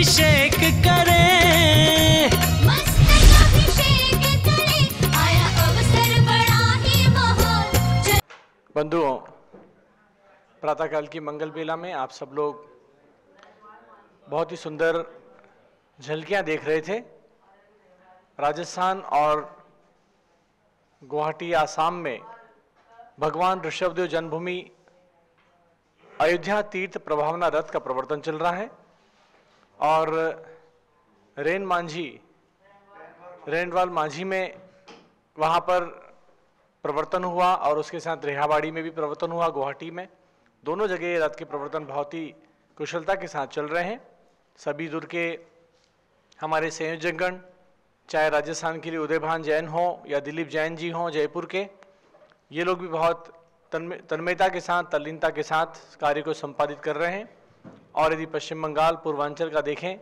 अभिषेक करें, मस्तक अभिषेक करें, आया अवसर बड़ा ही महान। बंधुओं, प्रातःकाल की मंगल बेला में आप सब लोग बहुत ही सुंदर झलकियां देख रहे थे। राजस्थान और गुवाहाटी आसाम में भगवान ऋषभदेव जन्मभूमि अयोध्या तीर्थ प्रभावना रथ का प्रवर्तन चल रहा है और रेनवाल मांझी में वहाँ पर प्रवर्तन हुआ और उसके साथ रेहाबाड़ी में भी प्रवर्तन हुआ। गुवाहाटी में दोनों जगह रथ के प्रवर्तन बहुत ही कुशलता के साथ चल रहे हैं। सभी दूर के हमारे संयोजकगण, चाहे राजस्थान के लिए उदयभान जैन हो या दिलीप जैन जी हों जयपुर के, ये लोग भी बहुत तन्मयता के साथ, तल्लीनता के साथ कार्य को संपादित कर रहे हैं। और यदि पश्चिम बंगाल पूर्वांचल का देखें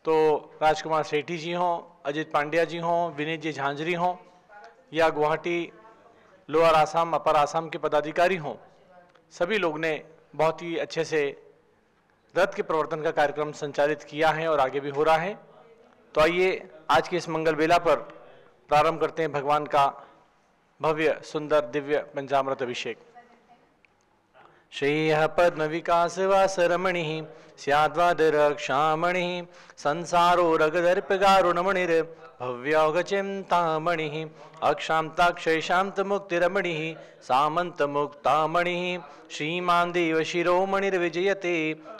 तो राजकुमार सेठी जी हों, अजित पांड्या जी हों, विनीत जी झांझरी हों या गुवाहाटी लोअर आसाम, अपर आसाम के पदाधिकारी हों, सभी लोग ने बहुत ही अच्छे से रथ के प्रवर्तन का कार्यक्रम संचालित किया है और आगे भी हो रहा है। तो आइए आज के इस मंगल बेला पर प्रारंभ करते हैं भगवान का भव्य सुंदर दिव्य पंचामृत अभिषेक। श्रेयः पद्म विकास वासरमणिः स्याद्वादरक्षामणिः संसारो रगदर्पगारुणमणिर् भव्योगचिन्तामणिः अक्षान्ताक्षय शान्तमुक्तिरमणिः सामन्तमुक्तामणिः श्रीमान् देवशिरोमणिर्विजयते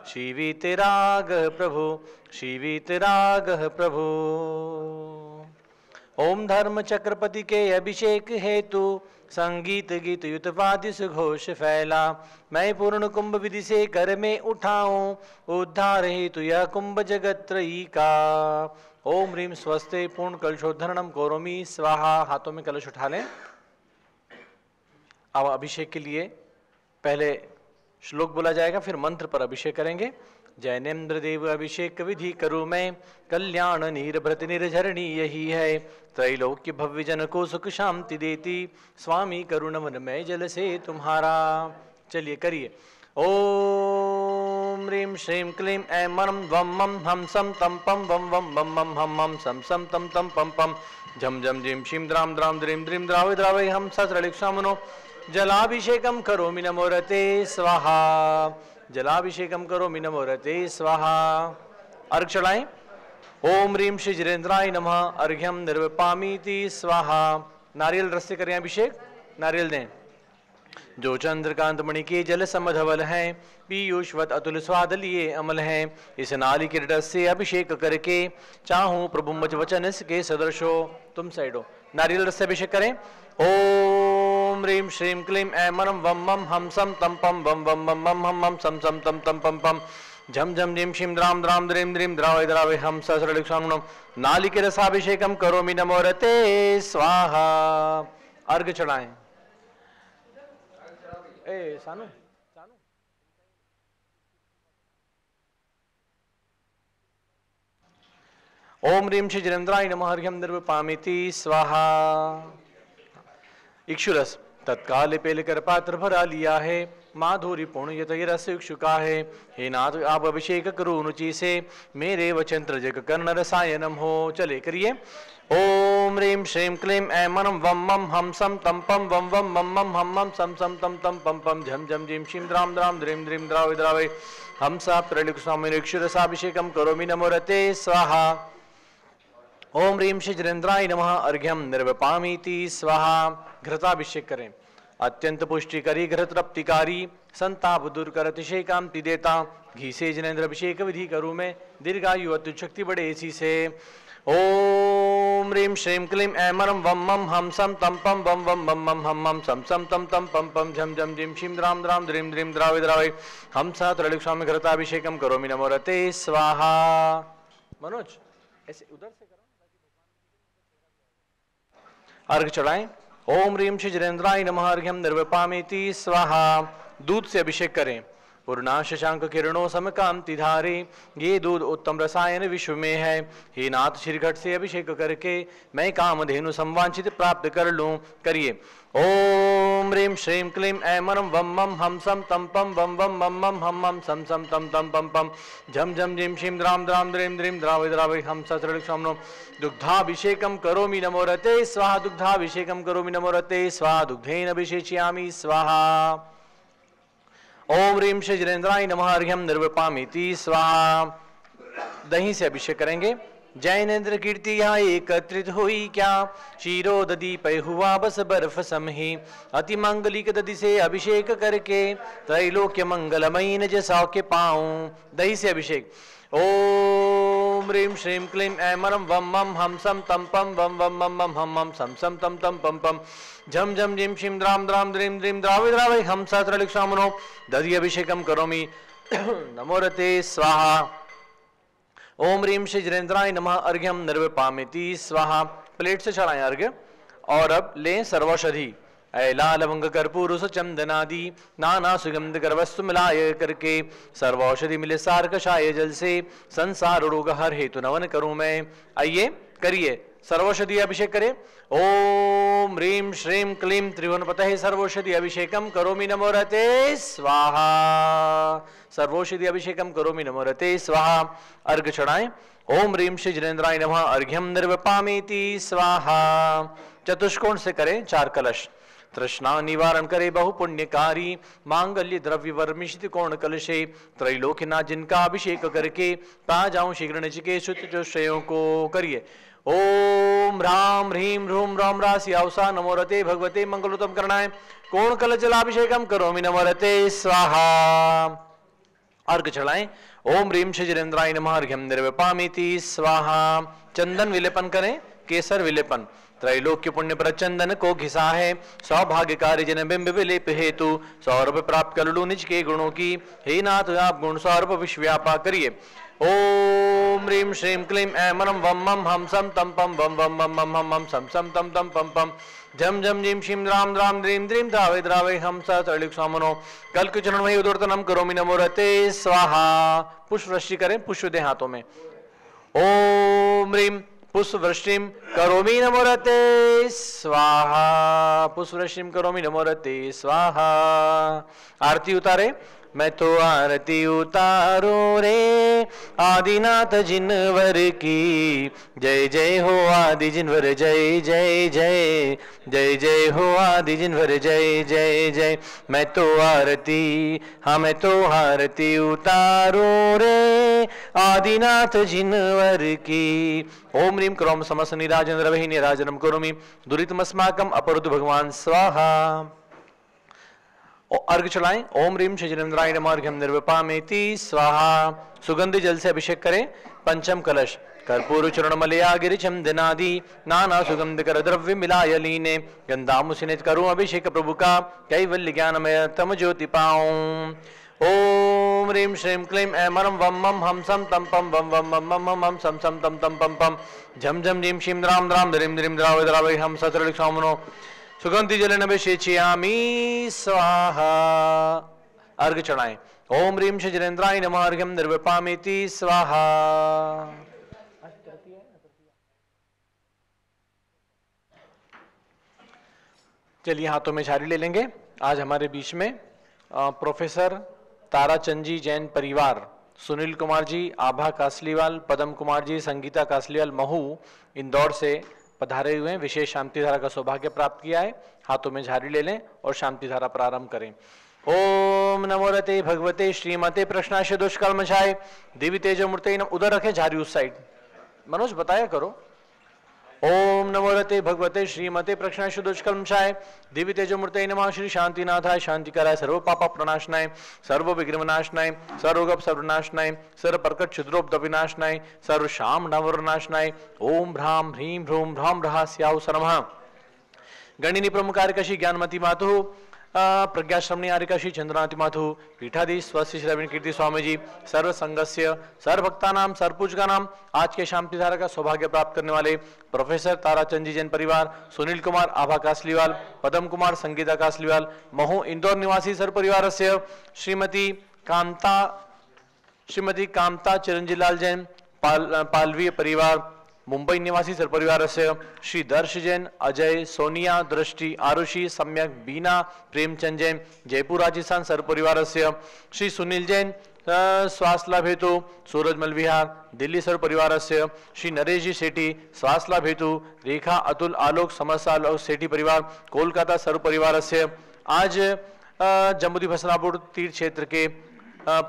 श्रीवीतरागः प्रभु, श्रीवीतरागः प्रभु। ओम धर्म चक्रपति के अभिषेक हेतु संगीत गीत युत वाद्य सुघोष फैला, मैं पूर्ण कुंभ विधि से कर में उठाऊं उद्धार हेतु यह कुंभ जगत त्रयी का। ओम ह्रीम स्वस्ते पूर्ण कलशोद्धरणम करोमि स्वाहा। हाथों में कलश उठा लें। अब अभिषेक के लिए पहले श्लोक बोला जाएगा, फिर मंत्र पर अभिषेक करेंगे। जैनेन्द्र देव अभिषेक विधि करूँ मैं, कल्याण नीरभृत निर्झरणी यही है, त्रैलोक्य भव्य जन को सुख शांति देती, स्वामी करुण मन में जल से तुम्हारा। चलिए करिए। ओम ह्रीं श्रीं क्लीं ऐं मं वं मं हम सम तम पम वम वम मम मम हम मम सम सम तम तम पम पम झम झम झीं शीं द्रां द्रां द्रीं द्रीं द्रावय द्रावय हम सस्रलिक्षामनो जलाभिषेकम करोमि नमोरते स्वाहा। जलाभिषेकम करोमि नमोरते स्वाहा। अर्घ चढ़ाएं। ओम ह्रीं श्री जिनेन्द्राय नमः अर्घ्यम निर्वपामीति स्वाहा। नारियल रस से करें अभिषेक, नारियल दें। जो चंद्रकांत मणि के जल समधवल हैं, पीयूषवत अतुल स्वाद लिए अमल हैं, इस नाली के रस से अभिषेक करके चाहूं प्रभु मुझ वचन के सदृशो। तुम साइडो नारियल रस से अभिषेक करें। ओम ह्रीं श्रीं क्लीं ऐं मं वं मं हम सम तम पम वम वम मम मम हम मम सम सम तम तम पम पम झम झम झीं शीं द्रां द्रां द्रीं द्रीं द्रावय द्रावय हम सहस्रलिक्षामनो नालिके रसाभिषेकम करोमि नमोरते स्वाहा। अर्घ चढ़ाएं। ए सानू ओम ह्रीं श्री जिनेन्द्राय नमः अर्घ्यम निर्वपामीति स्वाहा। इक्षुरस तत्काल पेल कर पात्र भरा लिया है, माधुरी पूर्ण यतय रस इक्षुका है, हे नाथ आप अभिषेक करो रुचि से, मेरे वचन त्रजक कर्ण रसायनम हो। चले करिए। ओम ह्रीं श्रीं क्लीं ऐं मं वं मं हम सम तम पम वम वम मम मम हम मम सम सम तम तम पम पम झम झम झीं शीं द्रां द्रां द्रीं द्रीं द्रावय द्रावय हम साप्तरलिक्षामनिक्षुरसाभिषेकम करोमि नमोरते स्वाहा। ओम ह्रीं श्री जिनेन्द्राय नमः अर्घ्यम निर्वपामीति स्वाहा। घृताभिषेक करें। अत्यंत पुष्टिकारी घृत तृप्तिकारी संताप दूर कर अतिशय कांति देता, घी से जिनेन्द्र अभिषेक विधि करूँ मैं, दीर्घायु अत्युत शक्ति बढ़े इसी से। ओम ह्रीं श्रीं क्लीं ऐं मं वं मं हम सम तम पम वम वम मम मम हम मम सम सम तम तम पम पम झम झम झीं शीं द्रां द्रां द्रीं द्रीं द्रावय द्रावय हम सहस्रलिक्षामि घृताभिषेकम करोमि नमोरते स्वाहा। मनोज ऐसे उधर से करो। अर्घ चढ़ाएं। ओम ह्रीं श्री जिनेन्द्राय नमः अर्घ्यम निर्वपामीति स्वाहा। दूध से अभिषेक करें। पूर्णा शशांक किरणों समकांति धारे, ये दूध उत्तम रसायन विश्व में है। हे नाथ श्रीघट से अभिषेक करके मैं कामधेनु संवांछित प्राप्त कर लूं। करिए ओम ह्रीं श्रीं क्लीं ऐं मरं वम मम हम सम तम पम वम वम मम मम हम मम सम सम तम तम पम पम झम झम झिं शिं द्राम द्राम द्रीं द्रीं द्रावि द्रावि हम ससृक्षमनो दुग्धाभिषेकं करोमि नमो रते स्वाहा दुग्धाभिषेकं करोमि नमो रते स्वाहा दुग्धेन अभिषेचयामि स्वाहा। ओम ह्रीं श्रीजिनेन्द्राय नमः अर्घ्यं निर्वपामीति स्वाहा। दही से अभिषेक करेंगे। जैनेन्द्र कीर्ति यहाँ एकत्रित हुई क्या, शीरो दधी पे हुआ बस बर्फ समही, अति मंगलिक दधि से अभिषेक करके त्रैलोक्य मंगलमयी निज सौख्य पाऊं। दही से अभिषेक। ओम ह्रीं श्रीं क्लीं ऐं मरं वम मम हम सम तम पम वम वम मम मम हम मम सम सम तम तम पम पम झम झम झिं शिं द्राम द्राम द्रीं द्रीं द्रावि द्रावि हम सहस्रलिक्षामनो दधि अभिषेकं करोमि नमो रते स्वाहा। ओम ह्रीं श्री जिनेन्द्राय नमः अर्घ्यं निर्विपामिति स्वाहा। प्लेट से चढ़ाएं अर्घ्य और अब लें सर्वौषधि ऐला लवंग कर्पूर चंदनादि नाना सुगंध कर वस्तु मिलाय करके सर्वौषधि मिले सार कषाय जल से संसार रोग हर हेतु नवन करूं मैं। आइए करिए सर्वौषधि अभिषेक करें। ओम ह्रीं श्रीं क्लीं त्रिभुवनपतये सर्वौषधि अभिषेकं करोमि नमो रते स्वाहा। सर्वौषधि अभिषेकं करोमि नमो रते स्वाहा। अर्घ चढ़ाएं। ओम ह्रीं श्री जिनेन्द्राय नमः अर्घ्यं निर्वपामीति स्वाहा। चतुष्कोण से करें 4 कलश। तृष्णा निवारण करे बहु पुण्यकारी, मांगल्य द्रव्य वर्मिषित कोण कलशे, त्रैलोक्यनाथ जिनका अभिषेक करके पा जाऊं शीघ्र नचिकेत श्रेयों को। करिए ओम ह्रां ह्रीं ह्रूं ह्रौं रासि औसा नमो रते भगवते मंगलोत्तम करणाय कोण कल जलाभिषेकम करोमि नमो रते स्वाहा। अर्घ चढ़ाएं। ओम ह्रीं श्री जिनेन्द्राय नमः अर्घ्यं निर्विपामीति स्वाहा। चंदन विलेपन करें। केसर विलेपन। त्रैलोक्य पुण्य पर चंदन को घिसा है, सौभाग्यकारी जन बिंब विलेप हेतु सौरभ प्राप्त कर लूं निज के गुणों की। हे नाथ आप गुण सौरभ विश्व व्यापा। करिए ओम ह्रीं श्रीं क्लीं ऐं मरं वम मम हम सम तम पम वम वम मम मम हम मम सम सम तम तम पम पम झम झम झिं शिं द्राम द्राम द्रीं द्रीं द्रावि द्रावि हम सहस्रलिक्षामनो कल्कचरणमयि उदर्तनं करोमि नमो रते स्वाहा। पुष्प वृष्टि करें। पुष्प दे हाथों में। ओम ह्रीं पुष्प वृष्टिं करोमि नमो रते स्वाहा। पुष्प वृष्टिं करोमि नमो रते स्वाहा। आरती उतारे। मैं तो आरती उतारो रे आदिनाथ जिनवर की, जय जय हो आदि जिनवर जय जय जय, जय जय हो आदि जिनवर जय जय जय। मैं तो आरती, हाँ मैं तो आरती उतारो रे आदिनाथ जिनवर की। ओम ह्रीं क्रोम समस्त निराजन रवि निराजनम करोमि दुरितमस्माकम अपरुत भगवान स्वाहा। अर्घ चढ़ाएं। ओम ह्रीं श्री जिनेन्द्राय नमः अर्घ्यं निर्विपामीति स्वाहा। सुगंधि जल से अभिषेक करें। पंचम कलश। कर्पूर चूर्ण मलया गिरि चंदनादि नाना सुगंध कर द्रव्य मिलाय लीने, गंधामुसिनित करूं अभिषेक प्रभु का कैवल्य ज्ञानमय तम ज्योति पाऊं। ओम ह्रीं श्रीं क्लीं ऐं मरं वम मम हम सम तम पम वम वम मम मम हम सम सम तम तम पम पम झम झम झिं शिं द्राम द्राम द्रीं द्रीं द्रावि द्रावि हम सहस्रलिक्षामनो सुगंधि जलेन अभिषेचयामि स्वाहा। अर्घ चढ़ाएं। ओम ह्रीं श्री जिनेन्द्राय नमः अर्घ्यं निर्विपामीति स्वाहा। चलिए हाथों में झाड़ी ले लेंगे। आज हमारे बीच में प्रोफेसर ताराचंद जी जैन परिवार, सुनील कुमार जी आभा कासलीवाल, पदम कुमार जी संगीता कासलीवाल महू इंदौर से पधारे हुए हैं। विशेष शांति धारा का सौभाग्य प्राप्त किया है। हाथों में झाड़ी ले लें और शांति धारा प्रारंभ करें। ओम नमो रते भगवते श्रीमते प्रश्नाश दुष्कर्मशाय देवी तेजो मूर्ते। उधर रखे झाड़ी उस साइड। मनोज बताया करो। ओम नमो रते भगवते श्रीमते प्रश्नाश दुष्कर्मशाय देवी तेजो मूर्ते नमः। श्री शांतिनाथाय शांतिकराय सर्व पाप प्रणाशनाय सर्व विघ्ननाशनाय सर्वगप सर्वनाशनाय सर्व प्रकट क्षुद्रोपद विनाशनाय सर्व शाम नवरनाशनाय ओम ह्रां ह्रीं ह्रूं ह्रां रहस्याउ नमः। गणिनी प्रमुख आर्यकाशी ज्ञानमती मातु प्रज्ञाश्रमणी आर्यकाशी चंद्रनाथी मातु पीठाधीश स्वस्ति श्री रविन्द्र कीर्ति स्वामी जी सर्व संघस्य सर्व भक्तानाम सर्वपूजकानाम आज के शांति धारा का सौभाग्य प्राप्त करने वाले प्रोफेसर ताराचंद जी जैन परिवार, सुनील कुमार आभा कासलीवाल, पदम कुमार संगीता कासलीवाल, महू इंदौर निवासी सर्व परिवारस्य श्रीमती कामता श्रीमती कामता चिरंजीलाल जैन पालवीय परिवार मुंबई निवासी सरपरिवारस्य श्री दर्श जैन अजय सोनिया दृष्टि आरुषि सम्यक बीना प्रेमचंद जैन जयपुर राजस्थान सरपरिवारस्य श्री सुनील जैन स्वास्थ्यलाभ हेतु सूरजमल विहार दिल्ली सरपरिवारस्य श्री नरेश जी सेठी स्वास्थ्यलाभ हेतु रेखा अतुल आलोक समस्या आलोक सेठी परिवार कोलकाता सरपरिवारस्य आज जम्मू फसलापुर तीर्थ क्षेत्र के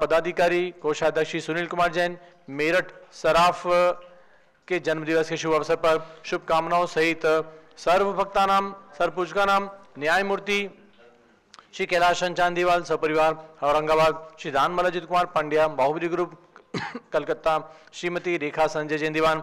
पदाधिकारी कोषाध्यक्ष श्री सुनील कुमार जैन मेरठ सराफ के जन्मदिवस के शुभ अवसर पर शुभकामनाओं सहित सर्व भक्तानाम सर्वपूजकानाम न्यायमूर्ति श्री कैलाश चांदीवाल सपरिवार औरंगाबाद श्री दानमल अजित कुमार पांड्या बाहुबली ग्रुप कलकत्ता श्रीमती रेखा संजय जैन दीवान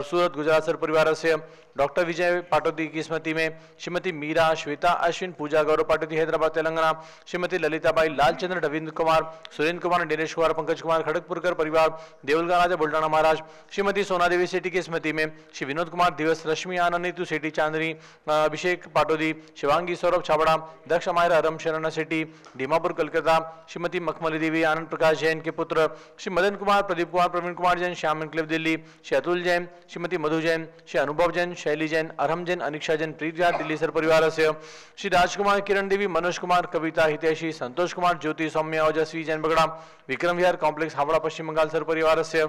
सूरत गुजरात सर परिवार से डॉक्टर विजय पाटोदी की स्मृति में श्रीमती मीरा श्वेता अश्विन पूजा गौरव पाटोदी हैदराबाद तेलंगाना श्रीमती ललिताबाई लालचंद्र रविंद्र कुमार सुरेंद्र कुमार दिनेश कुमार पंकज कुमार खड़गपुरकर परिवार देवलगा राजा बुल्ढाना महाराज श्रीमती सोना देवी सेठी की स्मृति में श्री विनोद कुमार दिवस रश्मि आनंद सेठी चांदनी अभिषेक पाटोदी शिवांगी सौरभ छाबड़ा दक्ष मायरा रम शरण सेठी दीमापुर कलकत्ता श्रीमती मखमली देवी आनंद प्रकाश जैन के पुत्र श्री मदन कुमार प्रदीप कुमार प्रवीण कुमार जैन श्याम एनक्लेव दिल्ली श्री अतुल जैन श्रीमती मधु जैन श्री अनुभव जैन शैली जैन अरहम जैन अनिक्षा जैन प्रीत विहार दिल्ली सर परिवार से श्री राजकुमार किरण देवी मनोज कुमार कविता हितैषी संतोष कुमार ज्योति सौम्या ओजस्वी जैन बगड़ा विक्रम विहार कॉम्प्लेक्स हावड़ा पश्चिम बंगाल सर परिवार से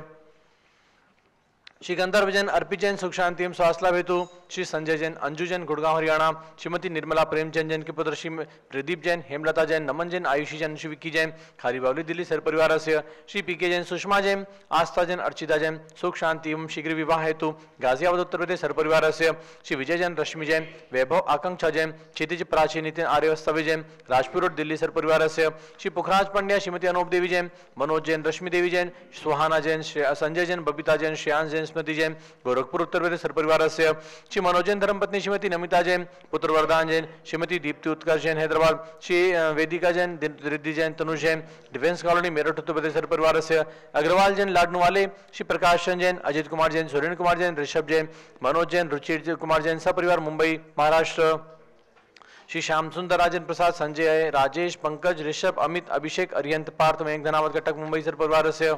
श्री गंधर्व जैन अर्पित जैन सुख शांति एवं स्वास्थ्य लाभ हेतु श्री संजय जैन अंजू जैन गुड़गांव हरियाणा श्रीमती निर्मला प्रेमचंद जैन के पुत्र श्री प्रदीप जैन हेमलता जैन नमन जैन आयुषी जैन श्री विक्की जैन खारी बावली दिल्ली सर परिवार से श्री पीके जैन सुषमा जैन आस्था जैन अर्चिता जैन सुख शांति एवं शीघ्र विवाह हेतु गाजियाबाद उत्तर प्रदेश सर परिवार से श्री विजय जैन रश्मि जैन वैभव आकांक्षा जैन क्षितिज प्राची नितिन आर्यवस्तवे जैन राजपुर रोड दिल्ली सर परिवार से श्री पुखराज पंड्या श्रीमती अनूप देवी जैन मनोज जैन रश्मि देवी जैन सुहाना जैन संजय जैन बबीता जैन श्रेयांश जैन स्मृति जैन गोरखपुर उत्तर प्रदेश सर परिवार से श्री मनोज जैन धर्मपत्नी श्रीमती नमिता जैन पुत्र वरदान जैन श्रीमती दीप्ति उत्कर्ष जैन हैदराबाद श्री वेदिका जैन रिद्धि जैन तनुज जैन डिफेंस कॉलोनी मेरठ उत्तर प्रदेश सर परिवार से अग्रवाल जैन लाडनू वाले श्री प्रकाश चंद जैन अजित कुमार जैन सुरेंद्र कुमार जैन ऋषभ जैन मनोज जैन रुचि कुमार जैन सपरिवार मुंबई महाराष्ट्र श्री श्याम सुंदर राजन प्रसाद संजय राजेश पंकज ऋषभ अमित अभिषेक अरियंत पार्थ मयंक धनावत कटक मुंबई सर परिवार से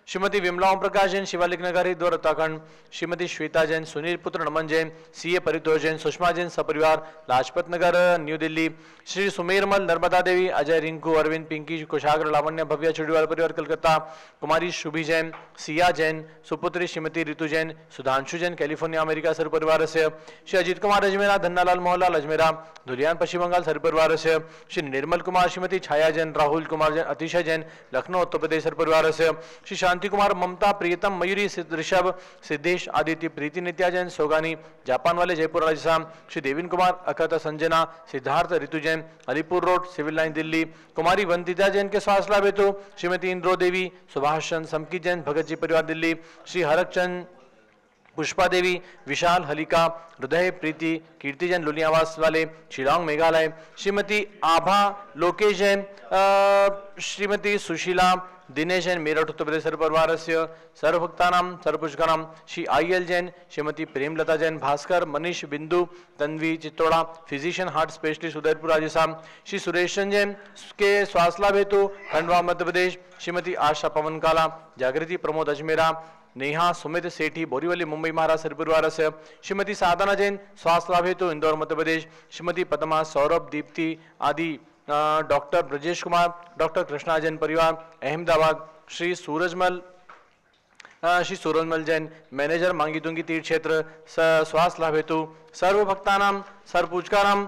श्रीमती विमला ओम प्रकाश जैन शिवालिक नगर हरिद्वार उत्तराखंड श्रीमती श्वेता जैन सुनील पुत्र नमन जैन सीए परितोष जैन सुषमा जैन सपरिवार लाजपत नगर न्यू दिल्ली श्री सुमेरमल नर्मदा देवी अजय रिंकू अरविंद पिंकी कुशाग्र लावण्य भव्य चुड़ीवाल परिवार कलकत्ता कुमारी शुभी जैन सिया जैन सुपुत्री श्रीमती ऋतु जैन सुधांशु जैन कैलिफोर्निया अमेरिका सर परिवार से श्री अजित कुमार अजमेरा धन्नालाल मोहनलाल अजमेरा धुलियान पश्चिम बंगाल सर परिवार से श्री निर्मल कुमार श्रीमती छाया जैन राहुल कुमार जैन अतिशय जैन लखनऊ उत्तर प्रदेश सर परिवार से श्री शांति कुमार ममता प्रियतम मयूरी ऋषभ सिद्धेश आदित्य प्रीति नित्या जैन सोगानी जापान वाले Jaipur Rajasthan Shri Devin Kumar Akhat Sanjana Siddharth Ritu Jain Alipur road civil line Delhi कुमारी वंदिता जैन के स्वास्थ्य लाभ हेतु श्रीमती इंद्रो देवी सुभाष चंद समकी जैन भगत जी परिवार दिल्ली श्री हरकचंद पुष्पा देवी विशाल हलिका हृदय प्रीति कीर्ति जैन लुलियावास वाले शिलांग मेघालय श्रीमती आभा लोकेश जैन श्रीमती सुशीला दिनेश जैन मेरठ उत्तर प्रदेश सर परिवार से सर्वभक्तानाम सर्वपुष्कानाम श्री आई.एल. जैन श्रीमती प्रेमलता जैन भास्कर मनीष बिंदु Tanvi Chittaura physician heart specialist Udaipur Rajasthan Shri Suresh Jain के स्वास्थ्य लाभ हेतु खंडवा मध्य प्रदेश श्रीमती आशा पवन काला जागृति प्रमोद अजमेरा नेहा सुमित सेठी बोरीवली मुंबई महाराष्ट्र सर परिवार से श्रीमती साधना जैन स्वास्थ्य लाभ हेतु इंदौर मध्य प्रदेश श्रीमती पद्मा सौरभ दीप्ति आदि डॉक्टर ब्रजेश कुमार डॉक्टर कृष्णा जैन परिवार अहमदाबाद श्री सूरजमल जैन मैनेजर मांगीतुंगी तीर्थ क्षेत्र स्वास्थ्य लाभ हेतु सर्व भक्तानाम सर्वपूजकानाम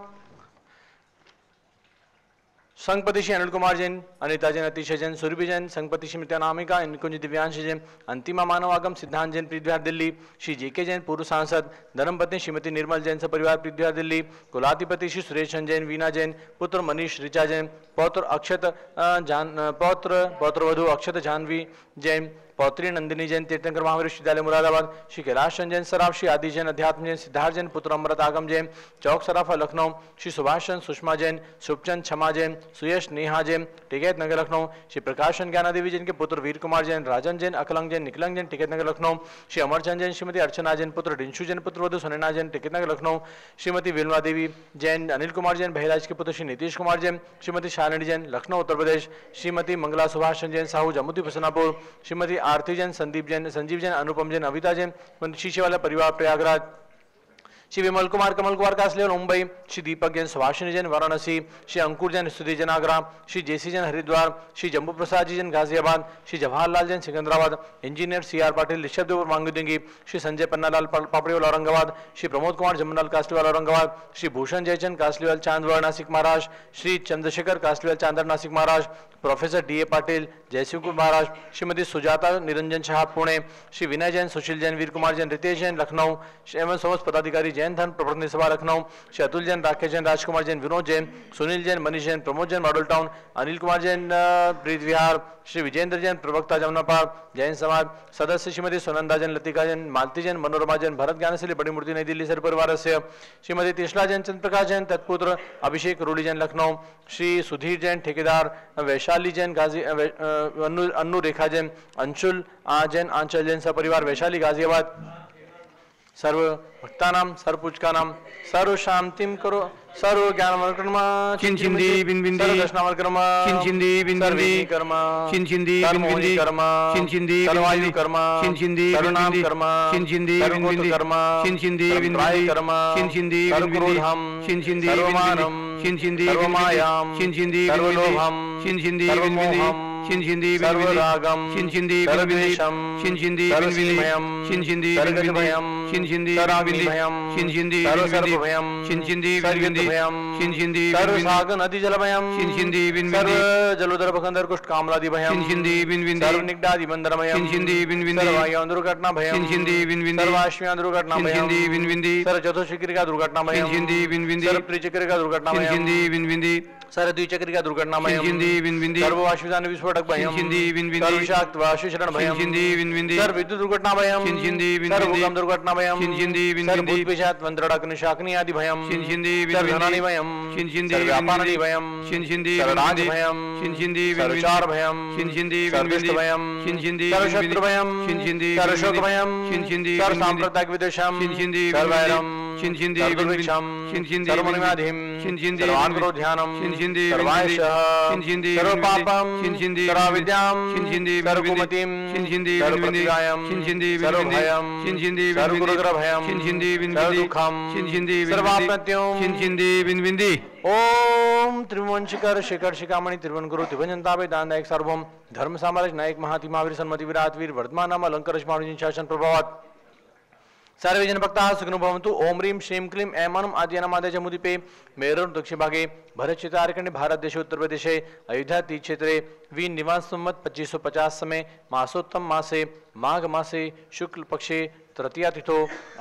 संगपति श्री अनिल कुमार जैन अनिता जैन अतिशय जैन सुरभि जैन संगपति श्री नित्यानामिका इनकुंज दिव्यांश जैन अंतिमा मानवागम सिद्धांत जैन प्रीत विहार दिल्ली श्री जेके जैन पूर्व सांसद धर्मपत्नी श्रीमती निर्मल जैन सपरिवार प्रीत विहार दिल्ली कुलाधिपति श्री सुरेश जैन वीना जैन पुत्र मनीष ऋचा जैन पौत्र अक्षत पौत्र वधु अक्षत जानवी जैन पौत्री नंदिनी जैन तीर्थंकर महावीर विश्वविद्यालय मुरादाबाद, श्री कैलाश जैन सराफ, श्री आदि जैन अध्यात्म जैन, सिद्धार्थ जैन पुत्र अमृत आगम जैन चौक सराफा लखनऊ, श्री सुभाष चंद सुषमा जैन, शुभचंद क्षमा जैन, सुयश नेहा जैन टिकैत नगर लखनऊ, श्री प्रकाशन ज्ञाना देवी जैन के पुत्र वीर कुमार जैन, राजन जैन, अकलंग जैन, निकलंग जैन टिकैत नगर लखनऊ, श्री अमरचंद जैन, श्रीमती अर्चना जैन पुत्र डिंशु जैन पुत्र वधु सुनैना जैन टिकैत नगर लखनऊ, श्रीमती विमला देवी जैन, अनिल कुमार जैन बहराइच के पुत्र श्री नीतीश कुमार जैन, श्रीमती शालिनी जैन लखनऊ उत्तर प्रदेश, श्रीमती मंगला सुभाष चंद जैन साहू जम्मू फसनापुर, श्रीमती आरती जैन, संदीप जैन, संजीव जैन, अनुपम जैन, अविता जैन, शीशेवाला परिवार प्रयागराज, श्री विमल कुमार कमल कुमार कासले मुंबई, श्री दीपक जैन सुभाषिनी जैन वाराणसी, श्री अंकुर जैन स्तुति जैन आगरा, श्री जेसी Jain Haridwar, Shri Jambu Prasad ji Jain Ghaziabad, Shri Jawaharlal Jain Secunderabad, engineer CR Patil Rishabh Dev मांगुदेंगी, Shri Sanjay Pannalal Papriwal Aurangabad, Shri Pramod Kumar Jamunalal Kasliwal Aurangabad, Shri Bhushan Jaichand Kasliwal Chandwad Nashik Maharashtra, Shri Chandrashekhar Kasliwal Chandar Nashik Maharashtra, professor DA. Patil Jaisinghpur Maharashtra, Shrimati Sujata Niranjan Shah Pune, Shri विनय जैन, सुशील जैन, वीर कुमार जैन, रितेश जैन लखनऊ, श्री एवं समस्त पदाधिकारी जैन धन प्रतिनिधि सभा लखनऊ, श्री अतुल जैन, राकेश जैन, राजकुमार जैन, विनोद जैन, सुनील जैन, मनीष जैन, प्रमोद जैन मॉडल टाउन, अनिल कुमार जैन प्रीत विहार, श्री विजेंद्र जैन प्रवक्ता जमुनापाल जैन समाज सदस्य, श्रीमती सुनंदा जैन, लतिका जैन, मालती जैन, मनोरमा जैन, भरत ज्ञानशैली बड़ी मूर्ति नई दिल्ली सर परिवार से, श्रीमती तिशला जैन, चंद्रप्रकाश जैन तत्पुत्र अभिषेक रूली जैन लखनऊ, श्री सुधीर जैन ठेकेदार, वैशाली जैन गाजी अन्नू रेखा जैन, अंशुल जैन, आंचल जैन सपरिवार वैशाली गाजियाबाद, सर्व भक्तानाम सर्व पूजकानाम सर्व शांतिम करो सर्व ज्ञानमर्कर्म चिंचिंदी बिनबिंदी दर्शनामर्कर्म चिंचिंदी बिनबिंदी कर्म चिंचिंदी बिनबिंदी कर्म चिंचिंदी सर्वायु कर्म चिंचिंदी सर्वनाम कर्म चिंचिंदी सर्वगोत्र कर्म चिंचिंदी सर्वत्राय कर्म चिंचिंदी सर्वक्रोधम चिंचिंदी सर्वमानम चिंचिंदी सर्वमायाम चिंचिंदी सर्वलोभम चिंचिंदी सर्वमोहम चिंचिंदी सर्वरागम चिंचिंदी सर्वद्वेषम चिंचिंदी सर्वस्नेहम चिंचिंदी सर्वगतभयम चिंचिंदी सर्वाग्निभयम चिंचिंदी सर्वसर्पभयम चिंचिंदी सर्वयुद्धभयम चिंचिंदी सर्वसागर नदी जलभयम चिंचिंदी सर्व जलोदर भखंदर कुष्ठ कामलादि भयम चिंचिंदी बिनबिंदी सर्वनिग्धादि बंदरमयम चिंचिंदी बिनबिंदी सर्वायुं दुर्घटना भयम चिंचिंदी बिनबिंदी सर्वाश्म्या दुर्घटना भयम चिंचिंदी बिनबिंदी सर्व चतुष्चक्रिका दुर्घटना भयम चिंचिंदी बिनबिंदी सर्व त्रिचक्रिका दुर्घटना भयम चिंचिंदी बिनबिंदी सर्व द्विचक्रिका दुर्घटना भयम चिंचिंदी बिनबिंदी सर्व वायुयान विस्फोटक भयम चिंचिंदी बिनबिंदी सर्व विषाक्त वायुशरण भयम चिंचिंदी बिनबिंदी सर्व विद्युत दुर्घटना भयम चिंचिंदी सर्व बिनबिंदी भूकंप दुर्घटना भयम चिंचिंदी सर्व बिनबिंदी भूतपिशाच वंत्रडाग्नि शाग्नि आदि भयम चिंचिंदी सर्व बिनबिंदी धनानि भयम चिंचिंदी सर्व व्यापारादि बिनबिंदी भयम चिंचिंदी सर्व राज बिनबिंदी भयम चिंचिंदी सर्व बिनबिंदी चार भयम चिंचिंदी सर्व बिनबिंदी दुष्ट भयम चिंचिंदी सर्व बिनबिंदी शत्रु भयम चिंचिंदी सर्व शोक बिनबिंदी भयम चिंचिंदी सर्व बिनबिंदी सांप्रदायिक विद्वेषम चिंचिंदी सर्व बिनबिंदी वैरम चिंचिंदी सर्व बिनबिंदी दुर्भिक्षम चिंचिंदी सर्व बिनबिंदी मनिमाधिम चिंचिंदी सर्वांगरो ध्यानम चिंचिंदी सर्वायशः चिंचिंदी सर्व बिनबिंदी पापम चिंचिंदी सर्व विद्याम चिंचिंदी सर्व बिनबिंदी कुमतिम चिंचिंदी सर्व बिनबिंदी प्रतिगायम चिंचिंदी सर्व बिनबिंदी भयम चिंचिंदी सर्व बिनबिंदी गुरुग्रह भयम चिंचिंदी सर्व बिनबिंदी दुःखम चिंचिंदी सर्वापत्युम चिंचिंदी बिनबिंदी ओम त्रिभुवनशिखर शिखर शिखामणि त्रिभुवन गुरु त्रिभुवनतापे दानदायक सार्वभौम धर्म साम्राज्य नायक महाति महावीर सन्मति विराट वीर वर्धमान नाम अलंकार मानुजी शासन प्रभावात सर्वे जन भक्ता सुखिनो भवन्तु ओम ह्रीं श्रीं क्लीं ऐमनम आद्यनामादय मुदिपे मेरुर दक्षिण भागे भरत क्षेत्रारण्य भारत देश उत्तर प्रदेश अयोध्या तीर्थ क्षेत्रे वी निवास संवत 2550 समय मासोत्तम मासे माघ मासे शुक्ल पक्षे तृतीया तिथो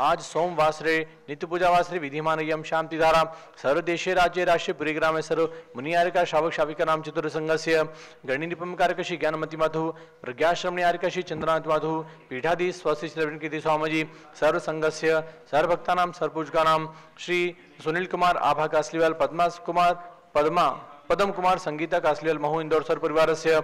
आज सोमवासरे नित्य पूजा वासरे विधिमान यम शांतिधारा सर्वदेशे राज्य राष्ट्रीय पुरीग्राम सर्व मुनियारिका श्रावक श्राविका नाम चतुर संघस्य गणिनिपम कारकशी ज्ञानमती माधु प्रज्ञाश्रमणी आरिकाशी चंद्रनाथ माधु पीठाधीश स्वस्ति श्री स्वामीजी सर्व संघस्य सर्वभक्तानां सर्वपूजकानां श्री सुनील कुमार आभा कासलीवाल पद्म कुमार संगीता कासलीवाल महू इंदौर सर्व परिवारस्य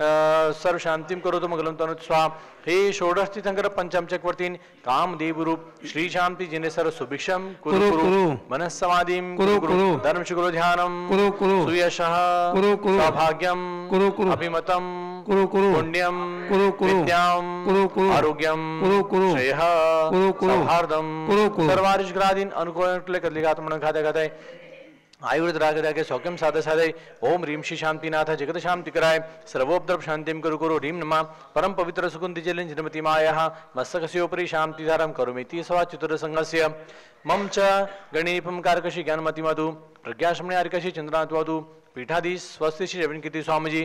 सर्व शांतिम करोतु मंगलम तनु स्वा हे षोडश तीर्थंकर पंचम चक्रवर्तीन कामदेव रूप श्री शांति जिने सर्व सुभिक्षम कुरु कुरु मनः समाधिम कुरु कुरु धर्म शुक्र ध्यानम कुरु कुरु सुयशः कुरु कुरु सौभाग्यम कुरु कुरु अभिमतम कुरु कुरु पुण्यम कुरु कुरु विद्याम कुरु कुरु आरोग्यम कुरु कुरु श्रेयः कुरु कुरु सौहार्दम कुरु कुरु सर्वारिष्ग्रादीन अनुकूल कलिघातमन घाते घाते आयुर्द रागे सौख्यम साधे साधे ओम ह्रीं श्री शांतिनाथ जगत शांति कराय सर्वोपद्रव शांतिम कुरु कुरु ह्रीं नमः परम पवित्र सुकुंति जलिन जिनमति मायाः मस्तकस्योपरि शांतिधारं करोमीति सवा चतुर संघस्य मम च गणिनिपम कारकशी ज्ञानमति मधु प्रज्ञाश्रमणी आरिकशी चंद्रनाथ मधु पीठाधीश स्वस्ति श्री रविंद्र कीर्ति स्वामीजी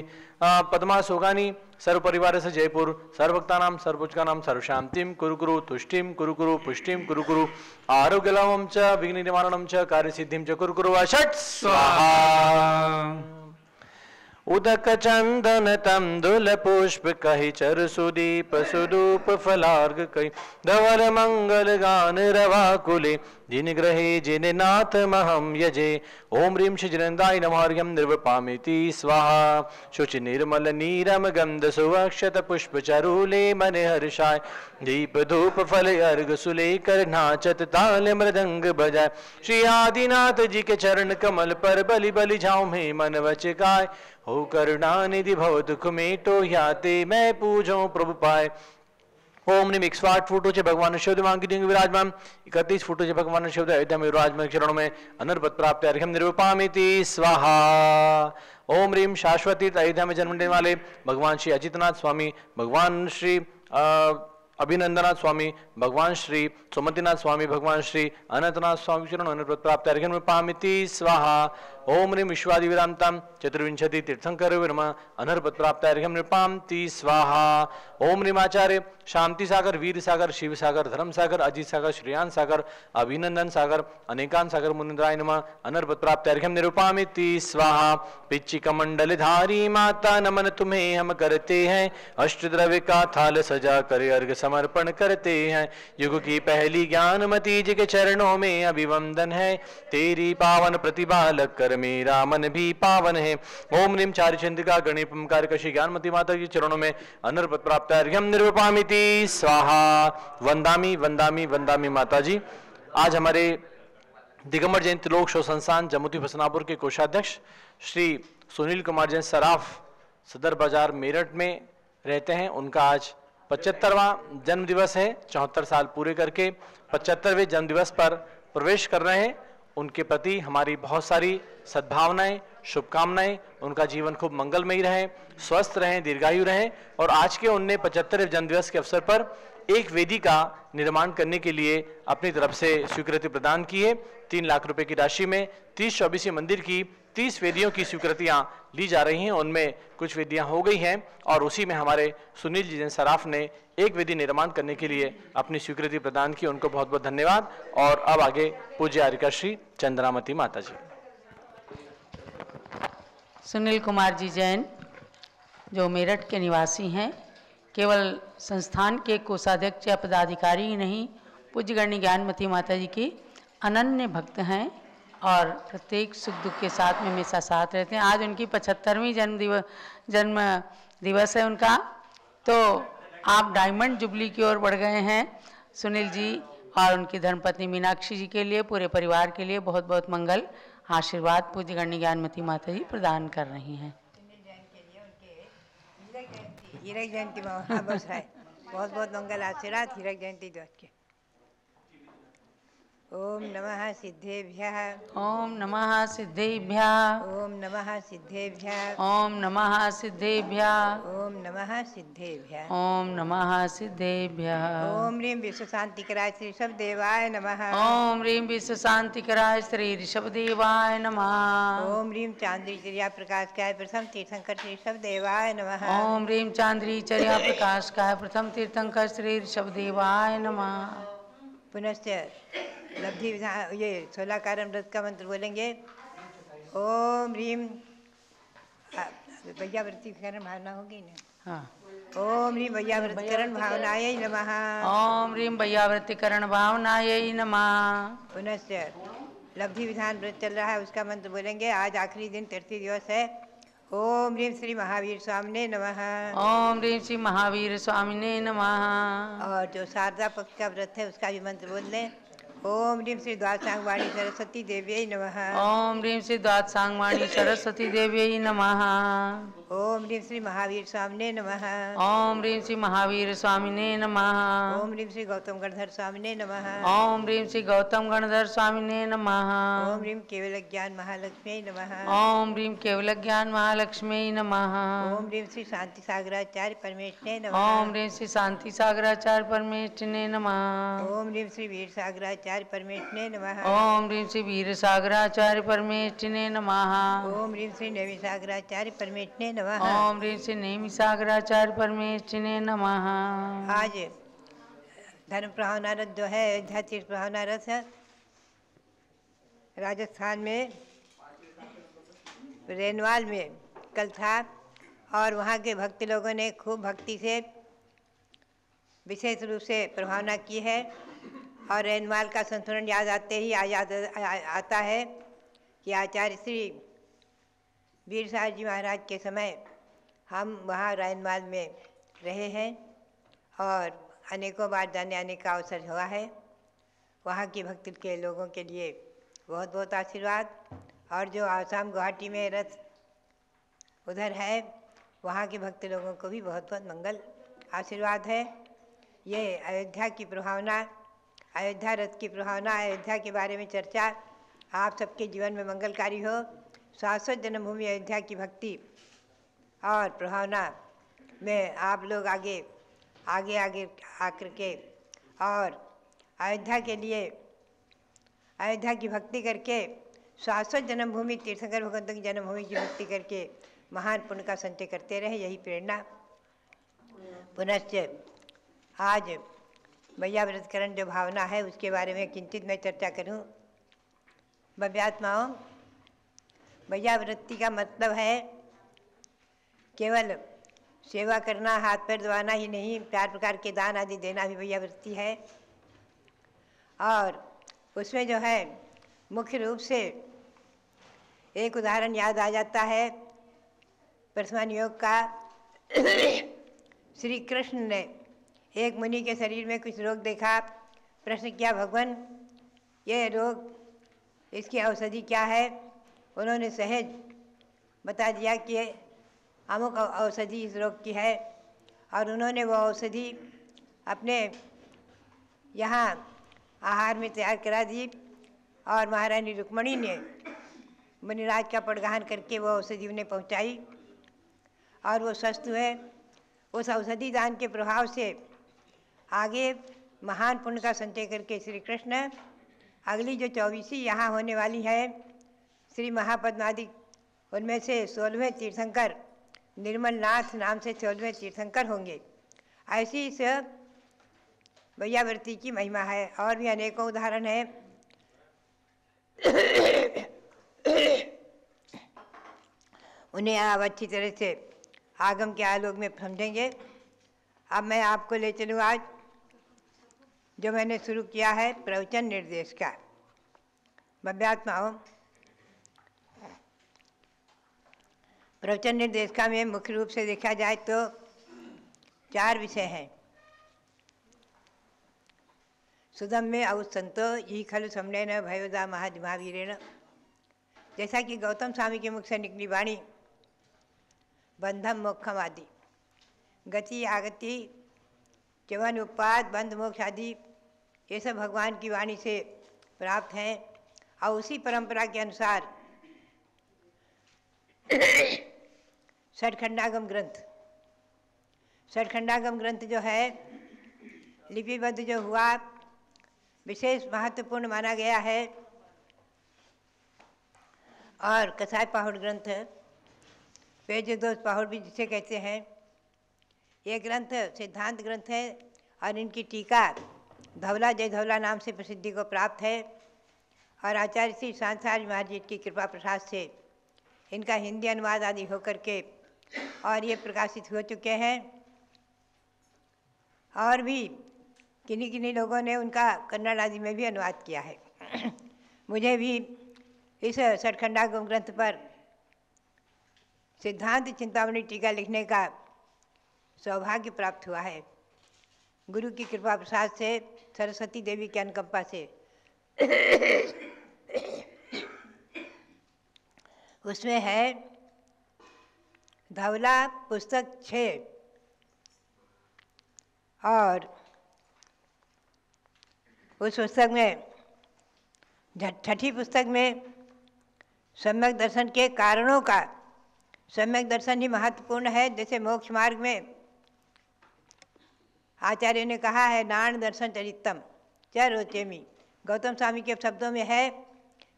पद्मा सोगानी सर्व परिवार से जयपुर सर्वभक्तानां सर्वपूजकानां सर्व शांतिम कुरु कुरु तुष्टिम कुरु कुरु पुष्टिम कुरु कुरु आरोग्यलाभं च विघ्न निवारणं च कार्यसिद्धिं च कुरु कुरु षट् स्वाहा उदक चंदन तंदुल पुष्प कहि चर सुदीप सुदूप फलार्ग कहि धवल मंगल गान रवा कुले जिन ग्रहे जिन नाथ महम यजे। ओम ह्रीं श्रीजनन्दाय नमः हरिं निर्वपामिति स्वाहा। शुचि निर्मल नीरम गंध सुवक्षत पुष्प चरूले मन हर्षाय दीप धूप फल अर्घ सुलेकर नाचत ताल मृदंग बजाय। श्री आदिनाथ जी के चरण कमल पर बलि बलि जाऊं में मन वचकाय। हो करुणानिधि भव दुख मेटो याते मैं पूजो प्रभु पाए। ओम निम 108 फुटो से भगवान शिव देवांग की डिंग विराजमान 31 फुटो से भगवान शिव अयोध्या में विराजमान चरणों में अनर्पत प्राप्त अर्घ्यम निरूपामिति स्वाहा। ओम ह्रीं शाश्वती अयोध्या में जन्म लेने वाले भगवान श्री अजितनाथ स्वामी, भगवान श्री अभिनंदनाथ स्वामी, भगवान श्री सुमतिनाथ स्वामी, भगवान श्री अनंतनाथ स्वामी चरण अनर्पत प्राप्त अर्घ्यम निरूपामिति स्वाहा। ओम ह्रीं विश्वादि विरामताम चतुर्विंशति तीर्थंकर विरम अनर्पत प्राप्त अर्घ्यम निरूपामिति स्वाहा। ओम ह्रीं आचार्य शांति सागर, वीर सागर, शिव सागर, धर्म सागर, अजित सागर, श्रेयान सागर, अभिनंदन सागर, अनेकान सागर मुनिंद्राय नमः अनर्पत प्राप्त अर्घ्यम निरूपामिति स्वाहा। पिच्ची कमंडल धारी माता नमन तुम्हें हम करते हैं, अष्ट द्रव्य का थाल सजा कर अर्घ समर्पण करते हैं। युग की पहली ज्ञानमती जी के चरणों में अभिवंदन है, तेरी पावन प्रतिभा लग कर मेरा मन भी पावन है। ओम ह्रीं चारि चंद्रिका गणेशम कार्यकशी ज्ञानमती माता की चरणों में अनर्पत प्राप्त अर्घ्यम निरूपामिति स्वाहा। वंदामी वंदामी वंदामी माता जी। आज हमारे दिगंबर जैन त्रिलोक शोध संस्थान जम्मू फसनापुर के कोषाध्यक्ष श्री सुनील कुमार जैन सराफ सदर बाजार मेरठ में रहते हैं। उनका आज 75वां जन्म दिवस है। 74 साल पूरे करके 75वें जन्म दिवस पर प्रवेश कर रहे हैं। उनके प्रति हमारी बहुत सारी सद्भावनाएं, शुभकामनाएं। उनका जीवन खूब मंगलमयी रहे, स्वस्थ रहें, दीर्घायु रहें। और आज के उनने 75वें जन्मदिवस के अवसर पर एक वेदी का निर्माण करने के लिए अपनी तरफ से स्वीकृति प्रदान की है। 3 लाख रुपए की राशि में 30 चौबीसी मंदिर की 30 वेदियों की स्वीकृतियां ली जा रही हैं। उनमें कुछ वेदियां हो गई हैं और उसी में हमारे सुनील जी जैन सराफ ने एक वेदी निर्माण करने के लिए अपनी स्वीकृति प्रदान की। उनको बहुत बहुत धन्यवाद। और अब आगे पूज्य आर्यका श्री चंद्रामती माता जी। सुनील कुमार जी जैन जो मेरठ के निवासी हैं, केवल संस्थान के कोषाध्यक्ष या पदाधिकारी ही नहीं, पूज्य गण्य ज्ञानमती माता जी की अनन्य भक्त हैं और प्रत्येक सुख दुख के साथ में हमेशा साथ रहते हैं। आज उनकी 75वीं जन्म दिवस है उनका। तो आप डायमंड जुबली की ओर बढ़ गए हैं सुनील जी, और उनकी धर्मपत्नी मीनाक्षी जी के लिए, पूरे परिवार के लिए बहुत बहुत मंगल आशीर्वाद पूज्य गण्य ज्ञानमती माता जी प्रदान कर रही हैं। हीरक जयंती बस है, बहुत बहुत मंगल आशीर्वाद हीरक जयंती दिवस के। ओम नमः सिद्धेभ्यः। ओम नमः सिद्धेभ्यः। ओम नमः सिद्धेभ्यः। ओम नमः सिद्धेभ्यः। ओम नमः सिद्धेभ्यः। ओम नमः सिद्धेभ्यः। ओम ह्रीं विश्व शांतिकराय श्री ऋषभ देवाय नमः। ओम ह्रीं विश्व शांतिकराय श्री ऋषभ देवाय नमः। ओम ह्रीं चांद्री चर्या प्रकाश काय प्रथम तीर्थंकर श्री ऋषभ देवाय नमः। ओम ह्रीं चांद्री चर्या प्रकाश काय प्रथम तीर्थंकर श्री ऋषभ देवाय नमः। पुनश्च लब्धि विधान ये 16 कारण व्रत का मंत्र बोलेंगे। ओम ह्रीं वैयावृत्तिकरण भावना होगी ना। हाँ। ओम ह्रीं वैयावृत्तिकरण भावनायै नमः। ओम ह्रीं वैयावृत्तिकरण भावनायै नमः। पुनश्च लब्धि विधान व्रत चल रहा है, उसका मंत्र बोलेंगे। आज आखिरी दिन 33 दिवस है। ओम ह्रीं श्री महावीर स्वामिने नमः। ओम ह्रीं श्री महावीर स्वामिने नमः। और जो शारदा पक्ष का व्रत है उसका भी मंत्र बोल लें। ओम ह्रीं श्री द्वादशांगवाणी सरस्वती देव्यै नमः। ओम ह्रीं श्री द्वादशांगवाणी सरस्वती देव्यै नमः। ओम ह्रीं श्री महावीर स्वामिने नमः। ओम ह्रीं श्री महावीर स्वामिने नमः। ओम ह्रीं श्री गौतम गणधर स्वामिने नमः। ओम ह्रीं श्री गौतम गणधर स्वामिने नमः। ओम ह्रीं केवल ज्ञान महालक्ष्मी नमः। ओम ह्रीं केवल ज्ञान महालक्ष्मी नमः। ओम ह्रीं श्री शांति सागराचार्य परमेष्ठिने नमः। ओम ह्रीं श्री शांति सागराचार्य परमेष्ठिने नमः। ओम ह्रीं श्री वीर सागराचार्य परमेष्ठिने नमः। ओम ह्रीं श्री वीर सागराचार्य परमेष्ठिने नमः। ओम ह्रीं श्री नैमी सागराचार्य परमेष्ठिने नमः। ओम ह्रीं श्री नैमी सागराचार्य परमेष्ठिने नमः। आज धर्म प्रभावना रथ जो है, अयोध्या तीर्थ प्रभावना रथ राजस्थान में रेनवाल में उत्कल था और वहाँ के भक्त लोगों ने खूब भक्ति से विशेष रूप से प्रभावना की है। और रैनमाल का संस्मरण याद आते ही आता है कि आचार्य श्री वीर साहब जी महाराज के समय हम वहाँ रैनमाल में रहे हैं और अनेकों बार जाने आने का अवसर हुआ है। वहाँ की भक्ति के लोगों के लिए बहुत बहुत आशीर्वाद। और जो आसाम गुवाहाटी में रथ उधर है वहाँ के भक्त लोगों को भी बहुत बहुत मंगल आशीर्वाद है। ये अयोध्या की प्रभावना, अयोध्या रथ की प्रभावना, अयोध्या के बारे में चर्चा आप सबके जीवन में मंगलकारी हो। शाश्वत जन्मभूमि अयोध्या की भक्ति और प्रभावना में आप लोग आगे आगे आगे आकर के और अयोध्या के लिए अयोध्या की भक्ति करके शाश्वत जन्मभूमि तीर्थंकर भगवंतों की जन्मभूमि की भक्ति करके महान पुण्य का संचय करते रहे, यही प्रेरणा। पुनश्च आज भैया व्रतकरण जो भावना है उसके बारे में किंचित मैं चर्चा करूं। भव्यात्माओं, भैया वृत्ति का मतलब है केवल सेवा करना, हाथ पैर दबाना ही नहीं, 4 प्रकार के दान आदि देना भी भैया वृत्ति है। और उसमें जो है मुख्य रूप से एक उदाहरण याद आ जाता है परसमान योग का। श्री कृष्ण ने एक मुनि के शरीर में कुछ रोग देखा, प्रश्न किया, भगवान ये रोग, इसकी औषधि क्या है? उन्होंने सहज बता दिया कि अमुक औषधि इस रोग की है। और उन्होंने वो औषधि अपने यहाँ आहार में तैयार करा दी और महारानी रुक्मणी ने मुनिराज का पड़गाहन करके वो औषधि उन्हें पहुँचाई और वो स्वस्थ हुए। उस औषधि दान के प्रभाव से आगे महान पुण्य का संचय करके श्री कृष्ण अगली जो 24वीं यहाँ होने वाली है श्री महापद्मादि, उनमें से 16वें तीर्थंकर निर्मल नाथ नाम से 16वें तीर्थंकर होंगे। ऐसी इस भैयाव्रती की महिमा है। और भी अनेकों उदाहरण हैं। उन्हें आप अच्छी तरह से आगम के आलोक में समझेंगे। अब मैं आपको ले चलूँ आज जो मैंने शुरू किया है प्रवचन निर्देश का। भव्यात्माओं, प्रवचन निर्देश का में मुख्य रूप से देखा जाए तो 4 विषय हैं। सुदम में औसंतो ही खलु समने न भयोदा महाधिमावीरेण, जैसा कि गौतम स्वामी के मुख से निकली वाणी बंधम मोक्षम आदि, गति आगति, च्यवन उत्पाद, बंध मोक्ष आदि, ये सब भगवान की वाणी से प्राप्त हैं। और उसी परंपरा के अनुसार षटखंडागम ग्रंथ, षटखंडागम ग्रंथ जो है लिपिबद्ध जो हुआ विशेष महत्वपूर्ण माना गया है। और कसाय पाहुड़ ग्रंथ, पेज दोष पाहुड़ भी जिसे कहते हैं, ये ग्रंथ सिद्धांत ग्रंथ है और इनकी टीका धवला जय धवला नाम से प्रसिद्धि को प्राप्त है। और आचार्य श्री सांसारी महाराज जी की कृपा प्रसाद से इनका हिंदी अनुवाद आदि होकर के और ये प्रकाशित हो चुके हैं। और भी किन्हीं किन्हीं लोगों ने उनका कन्नड़ आदि में भी अनुवाद किया है। मुझे भी इस षटखंडागम ग्रंथ पर सिद्धांत चिंतामणि टीका लिखने का सौभाग्य प्राप्त हुआ है गुरु की कृपा प्रसाद से, सरस्वती देवी की अनुकंपा से। उसमें है धवला पुस्तक 6 और उस पुस्तक में 6ठी पुस्तक में सम्यक दर्शन के कारणों का, सम्यक दर्शन ही महत्वपूर्ण है। जैसे मोक्ष मार्ग में आचार्य ने कहा है नान दर्शन चरितम च रोचेमी, गौतम स्वामी के शब्दों में है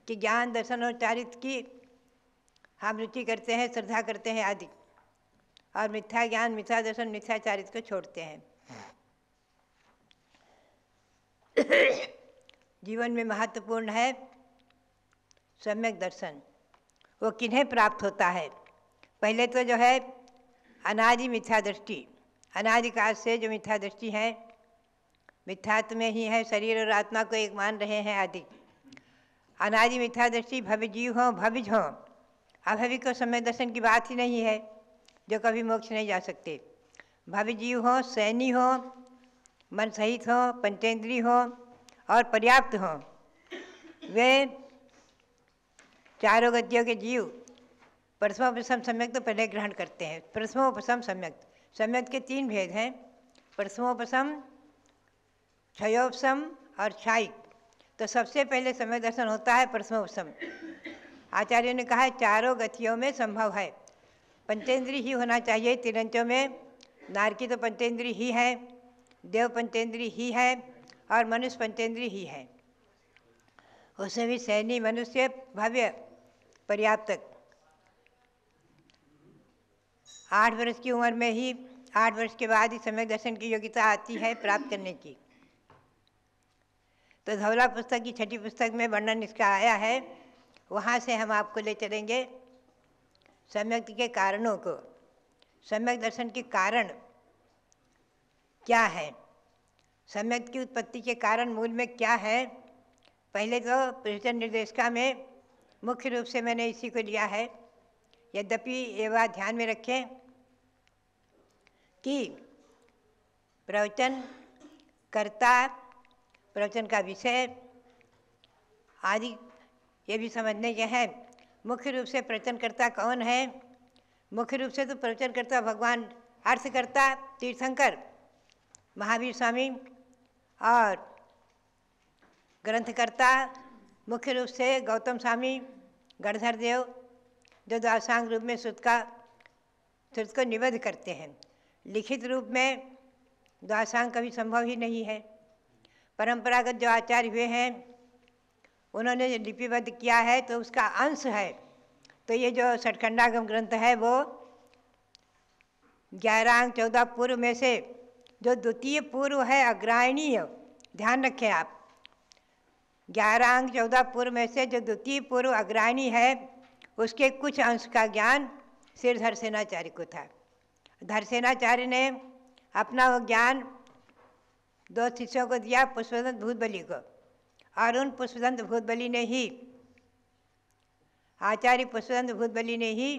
कि ज्ञान दर्शन और चारित्र की हम रुचि करते हैं, श्रद्धा करते हैं आदि, और मिथ्या ज्ञान, मिथ्या दर्शन, मिथ्या चारित्र को छोड़ते हैं। जीवन में महत्वपूर्ण है सम्यक दर्शन। वो किन्हें प्राप्त होता है? पहले तो जो है अनादि मिथ्या दृष्टि, अनादिकाल से जो मिथ्या दृष्टि है, मिथ्यात्व में ही है, शरीर और आत्मा को एक मान रहे हैं आदि। अनादि मिथ्या दृष्टि भव्य जीव हो, भविज हो, अभवि को सम्यक दर्शन की बात ही नहीं है, जो कभी मोक्ष नहीं जा सकते। भव्य जीव हो, सैनी हो, मन सहित हो, पंचेंद्री हो और पर्याप्त हो, वे चारों गतियों के जीव प्रथमोपसम सम्यक तो पहले ग्रहण करते हैं। प्रथमोपसम सम्यक, सम्यक के 3 भेद हैं, प्रथमोपसम, क्षयोपसम और क्षायिक। तो सबसे पहले सम्यक दर्शन होता है प्रथमोपसम। आचार्यों ने कहा है चारों गतियों में संभव है, पंचेंद्री ही होना चाहिए। तिरंचों में नारकी तो पंचेंद्री ही है, देव पंचेंद्री ही है और मनुष्य पंचेंद्री ही है। उसमें भी सैनी, मनुष्य, भव्य, पर्याप्तक। 8 वर्ष की उम्र में ही, 8 वर्ष के बाद ही सम्यक दर्शन की योग्यता आती है प्राप्त करने की। तो धवला पुस्तक की 6ठी पुस्तक में वर्णन इसका आया है, वहाँ से हम आपको ले चलेंगे सम्यक के कारणों को। सम्यक दर्शन के कारण क्या है, सम्यक की उत्पत्ति के कारण मूल में क्या है। पहले तो प्रवचन निर्देशिका में मुख्य रूप से मैंने इसी को लिया है। यद्यपि ये बात ध्यान में रखें कि प्रवचन कर्ता, प्रवचन का विषय आदि ये भी समझने के हैं। मुख्य रूप से प्रवचनकर्ता कौन है? मुख्य रूप से तो प्रवचनकर्ता भगवान, अर्थकर्ता तीर्थंकर महावीर स्वामी और ग्रंथकर्ता मुख्य रूप से गौतम स्वामी, गणधर देव, जो द्वादशांग रूप में श्रुत को निबद्ध करते हैं। लिखित रूप में द्वादशांग कभी संभव ही नहीं है। परंपरागत जो आचार्य हुए हैं उन्होंने जो लिपिबद्ध किया है तो उसका अंश है। तो ये जो षटखंडागम ग्रंथ है वो 11 अंग 14 पूर्व में से जो द्वितीय पूर्व है अग्रायणीय, ध्यान रखें आप, 11 अंग 14 पूर्व में से जो द्वितीय पूर्व अग्रायणी है उसके कुछ अंश का ज्ञान श्री धरसेनाचार्य को था। धरसेनाचार्य ने अपना वो ज्ञान 2 शिष्यों को दिया, पुष्पदंत भूतबली को, और उन पुष्पदंत भूतबली ने ही, आचार्य पुष्पदंत भूतबली ने ही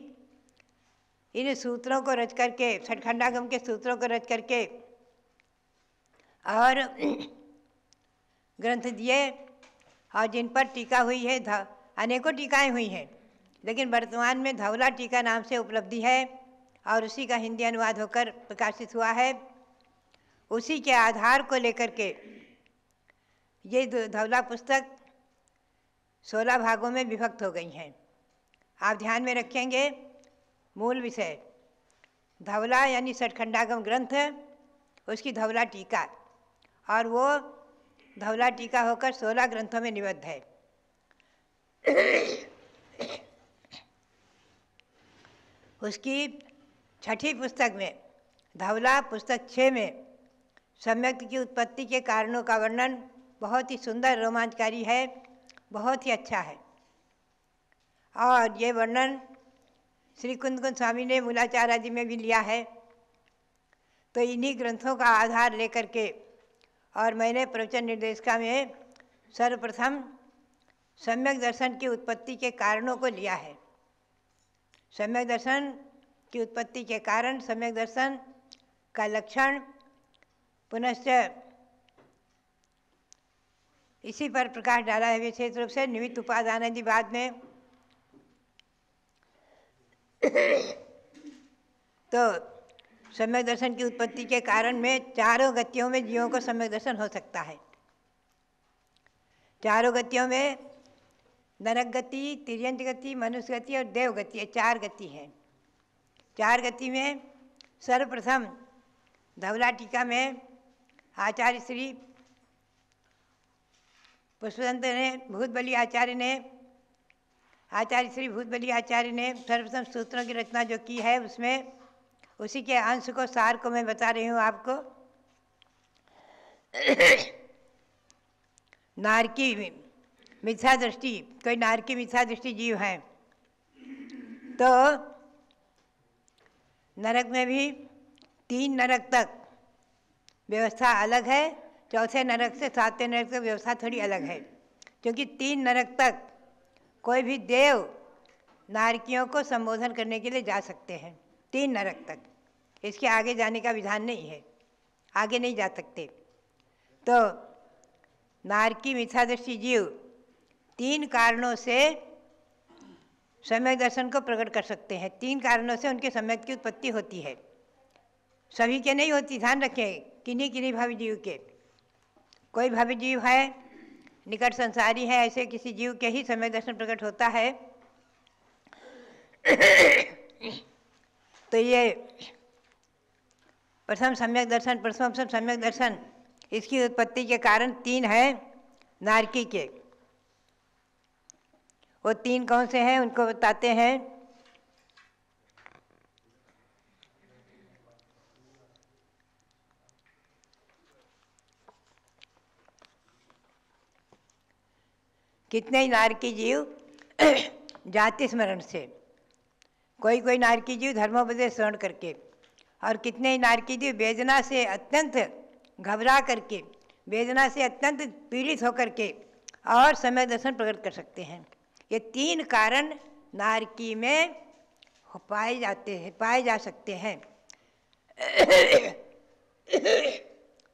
इन सूत्रों को रच करके, षटखंडागम के सूत्रों को रच करके और ग्रंथ दिए, और जिन पर टीका हुई है, अनेकों टीकाएं हुई हैं, लेकिन वर्तमान में धवला टीका नाम से उपलब्धि है और उसी का हिंदी अनुवाद होकर प्रकाशित हुआ है। उसी के आधार को लेकर के ये धवला पुस्तक 16 भागों में विभक्त हो गई हैं। आप ध्यान में रखेंगे मूल विषय धवला यानी षटखंडागम ग्रंथ, उसकी धवला टीका, और वो धवला टीका होकर 16 ग्रंथों में निबद्ध है। उसकी 6ठी पुस्तक में, धवला पुस्तक 6 में सम्यक की उत्पत्ति के कारणों का वर्णन बहुत ही सुंदर, रोमांचकारी है, बहुत ही अच्छा है। और ये वर्णन श्री कुंद स्वामी ने मूलाचार आदि में भी लिया है। तो इन्हीं ग्रंथों का आधार लेकर के और मैंने प्रवचन निर्देशिका में सर्वप्रथम सम्यक दर्शन की उत्पत्ति के कारणों को लिया है। सम्यक दर्शन की उत्पत्ति के कारण, सम्यक दर्शन का लक्षण, पुनश्च इसी पर प्रकाश डाला है विशेष रूप से। निमित्त उपादान आदि बाद में तो सम्यक दर्शन की उत्पत्ति के कारण में चारों गतियों में जीवों को सम्यक दर्शन हो सकता है। चारों गतियों में नरक गति, तिर्यंत गति, मनुष्य गति और देव गति, 4 गति हैं। 4 गति में सर्वप्रथम धवला टीका में आचार्य श्री पुष्पदंत ने, भूतबली आचार्य ने, आचार्य श्री भूतबली आचार्य ने सर्वप्रथम सूत्रों की रचना जो की है, उसमें उसी के अंश को, सार को मैं बता रही हूँ आपको। नारकी मिथ्या दृष्टि, कोई नारकी मिथ्या दृष्टि जीव हैं तो नरक में भी 3 नरक तक व्यवस्था अलग है, चौथे नरक से 7वें नरक तक व्यवस्था थोड़ी अलग है, क्योंकि 3 नरक तक कोई भी देव नारकियों को संबोधन करने के लिए जा सकते हैं। 3 नरक तक, इसके आगे जाने का विधान नहीं है, आगे नहीं जा सकते। तो नारकी मिथ्यादर्शी जीव 3 कारणों से सम्यक दर्शन को प्रकट कर सकते हैं। 3 कारणों से उनके सम्यक की उत्पत्ति होती है, सभी के नहीं होती, ध्यान रखें, किन्हीं किन्हीं भावी जीव के। कोई भावी जीव है, निकट संसारी है, ऐसे किसी जीव के ही सम्यक दर्शन प्रकट होता है। तो ये प्रथम सम्यक दर्शन, प्रथम सम्यक दर्शन, इसकी उत्पत्ति के कारण 3 है नारकी के। वो 3 कौन से हैं उनको बताते हैं। कितने ही नारकी जीव जाति स्मरण से, कोई कोई नारकी जीव धर्मोपदेश श्रवण करके, और कितने ही नारकी जीव वेदना से अत्यंत घबरा करके, वेदना से अत्यंत पीड़ित होकर के और सम्यक दर्शन प्रकट कर सकते हैं। ये 3 कारण नारकी में पाए जा सकते हैं।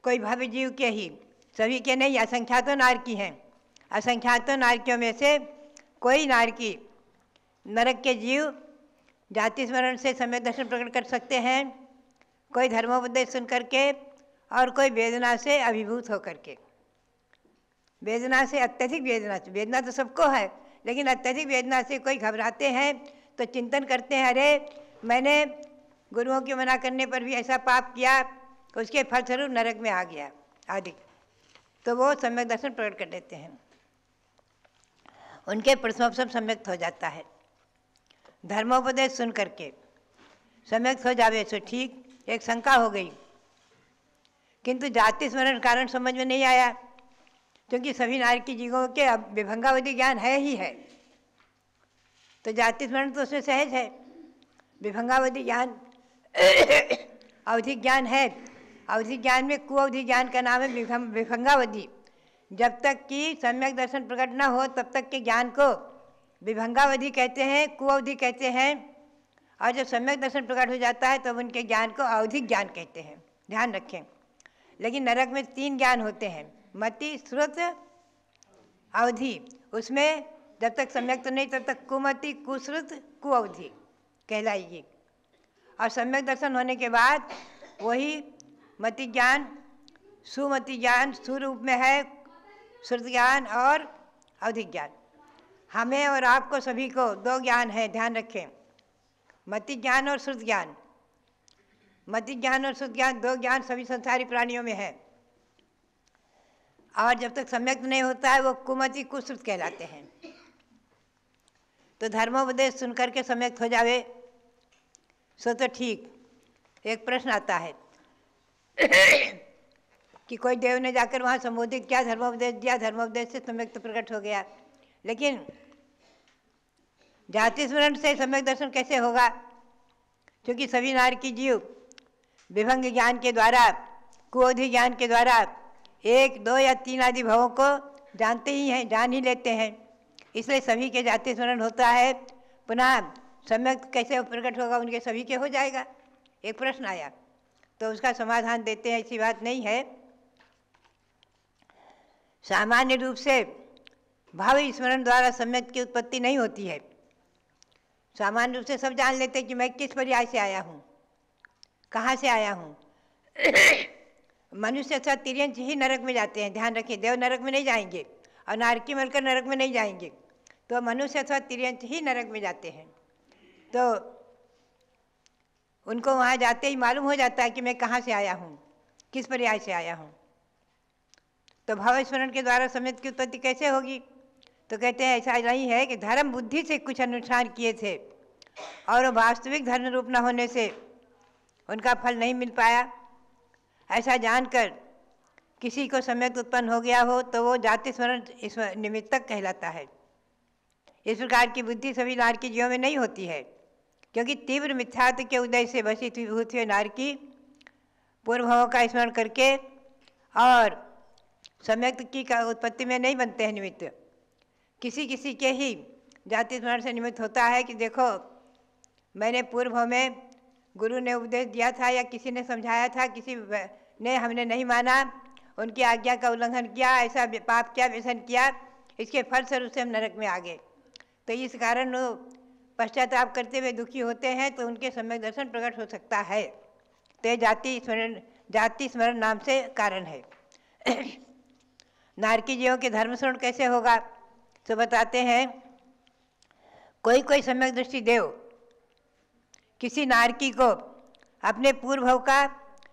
कोई भावी जीव के ही, सभी के नहीं, असंख्यातों नारकी हैं। असंख्यातों नारकियों में से कोई नारकी नरक के जीव जाति स्मरण से सम्यक दर्शन प्रकट कर सकते हैं, कोई धर्मोपदेश सुन करके, और कोई वेदना से अभिभूत होकर के। वेदना से, अत्यधिक वेदना से, वेदना तो सबको है, लेकिन अत्यधिक वेदना से कोई घबराते हैं तो चिंतन करते हैं, अरे मैंने गुरुओं के मना करने पर भी ऐसा पाप किया, उसके फलस्वरूप नरक में आ गया आदि, तो वो सम्यक दर्शन प्रकट कर देते हैं। उनके प्रथमोपम सम्यक्त हो जाता है। धर्मोपदेश सुन करके सम्यक्त हो जावे सो ठीक, एक शंका हो गई, किंतु जाति स्मरण कारण समझ में नहीं आया, क्योंकि सभी नारकी जीवों के अब विभंगावधि ज्ञान है ही है, तो जाति स्मरण तो उसमें सहज है। विभंगावधि ज्ञान अवधि ज्ञान है, अवधि ज्ञान में कुअवधि ज्ञान का नाम है विभंगावधि। जब तक कि सम्यक दर्शन प्रकट न हो तब तक के ज्ञान को विभंगावधि कहते हैं, कुअवधि कहते हैं, और जब सम्यक दर्शन प्रकट हो जाता है तब तो उनके ज्ञान को अवधिक ज्ञान कहते हैं। ध्यान रखें। लेकिन नरक में 3 ज्ञान होते हैं, मति, श्रुत, अवधि। उसमें जब तक सम्यक तो नहीं तब तक कुमति, कुश्रुत, कुअवधि कहलाएगी, और सम्यक दर्शन होने के बाद वही मति ज्ञान, सुमति ज्ञान सुरूप में है, श्रुत ज्ञान और अवधिक ज्ञान। हमें और आपको सभी को 2 ज्ञान है, ध्यान रखें, मति ज्ञान और श्रुत ज्ञान। मति ज्ञान और श्रुत ज्ञान 2 ज्ञान सभी संसारी प्राणियों में है, और जब तक सम्यक नहीं होता है वो कुमति, कुश्रुत कहलाते हैं। तो धर्मोपदेश सुन करके सम्यक्त हो जावे सो तो ठीक। एक प्रश्न आता है कि कोई देव ने जाकर वहाँ संबोधित किया, धर्मोपदेश दिया, धर्मोपदेश से सम्यक्त प्रकट हो गया, लेकिन जाति स्मरण से सम्यक दर्शन कैसे होगा? क्योंकि सभी नारकी जीव विभंग ज्ञान के द्वारा, कुअवधि ज्ञान के द्वारा 1, 2 या 3 आदि भवों को जानते ही हैं, जान ही लेते हैं, इसलिए सभी के जाति स्मरण होता है। पुनः सम्यक कैसे प्रकट होगा? उनके सभी के हो जाएगा। एक प्रश्न आया तो उसका समाधान देते हैं। ऐसी बात नहीं है। सामान्य रूप से भाव स्मरण द्वारा सम्यक की उत्पत्ति नहीं होती है। सामान्य रूप से सब जान लेते हैं कि मैं किस पर्याय से आया हूँ, कहाँ से आया हूँ। मनुष्य अथवा तिर्यंच ही नरक में जाते हैं, ध्यान रखिए, देव नरक में नहीं जाएंगे और नारकी मलकर नरक में नहीं जाएंगे, तो मनुष्य अथवा तिर्यंच ही नरक में जाते हैं। तो उनको वहाँ जाते ही मालूम हो जाता है कि मैं कहाँ से आया हूँ, किस पर्याय से आया हूँ। तो भाव स्मरण के द्वारा सम्यक की उत्पत्ति कैसे होगी? तो कहते हैं ऐसा नहीं है कि धर्म बुद्धि से कुछ अनुष्ठान किए थे और वास्तविक धर्म रूप न होने से उनका फल नहीं मिल पाया, ऐसा जानकर किसी को सम्यक उत्पन्न हो गया हो तो वो जाति स्मरण निमित्तक कहलाता है। इस प्रकार की बुद्धि सभी नारकी जीवों में नहीं होती है। क्योंकि तीव्र मिथ्यात्व के उदय से वसित हुई नारकी पूर्व भावों का स्मरण करके और सम्यक की का उत्पत्ति में नहीं बनते हैं निमित्त। किसी किसी के ही जाति स्मरण से निमित्त होता है कि देखो मैंने पूर्व भाव में गुरु ने उपदेश दिया था या किसी ने समझाया था, किसी ने हमने नहीं माना, उनकी आज्ञा का उल्लंघन किया, ऐसा पाप किया, व्यसन किया, इसके फलस्वरूप से हम नरक में आ गए। तो इस कारण पश्चाताप करते हुए दुखी होते हैं, तो उनके सम्यक दर्शन प्रकट हो सकता है। तो ये जाति स्मरण नाम से कारण है। नारकी जीवों के धर्म स्मरण कैसे होगा तो बताते हैं। कोई कोई सम्यक दृष्टि देव किसी नारकी को अपने पूर्व भाव का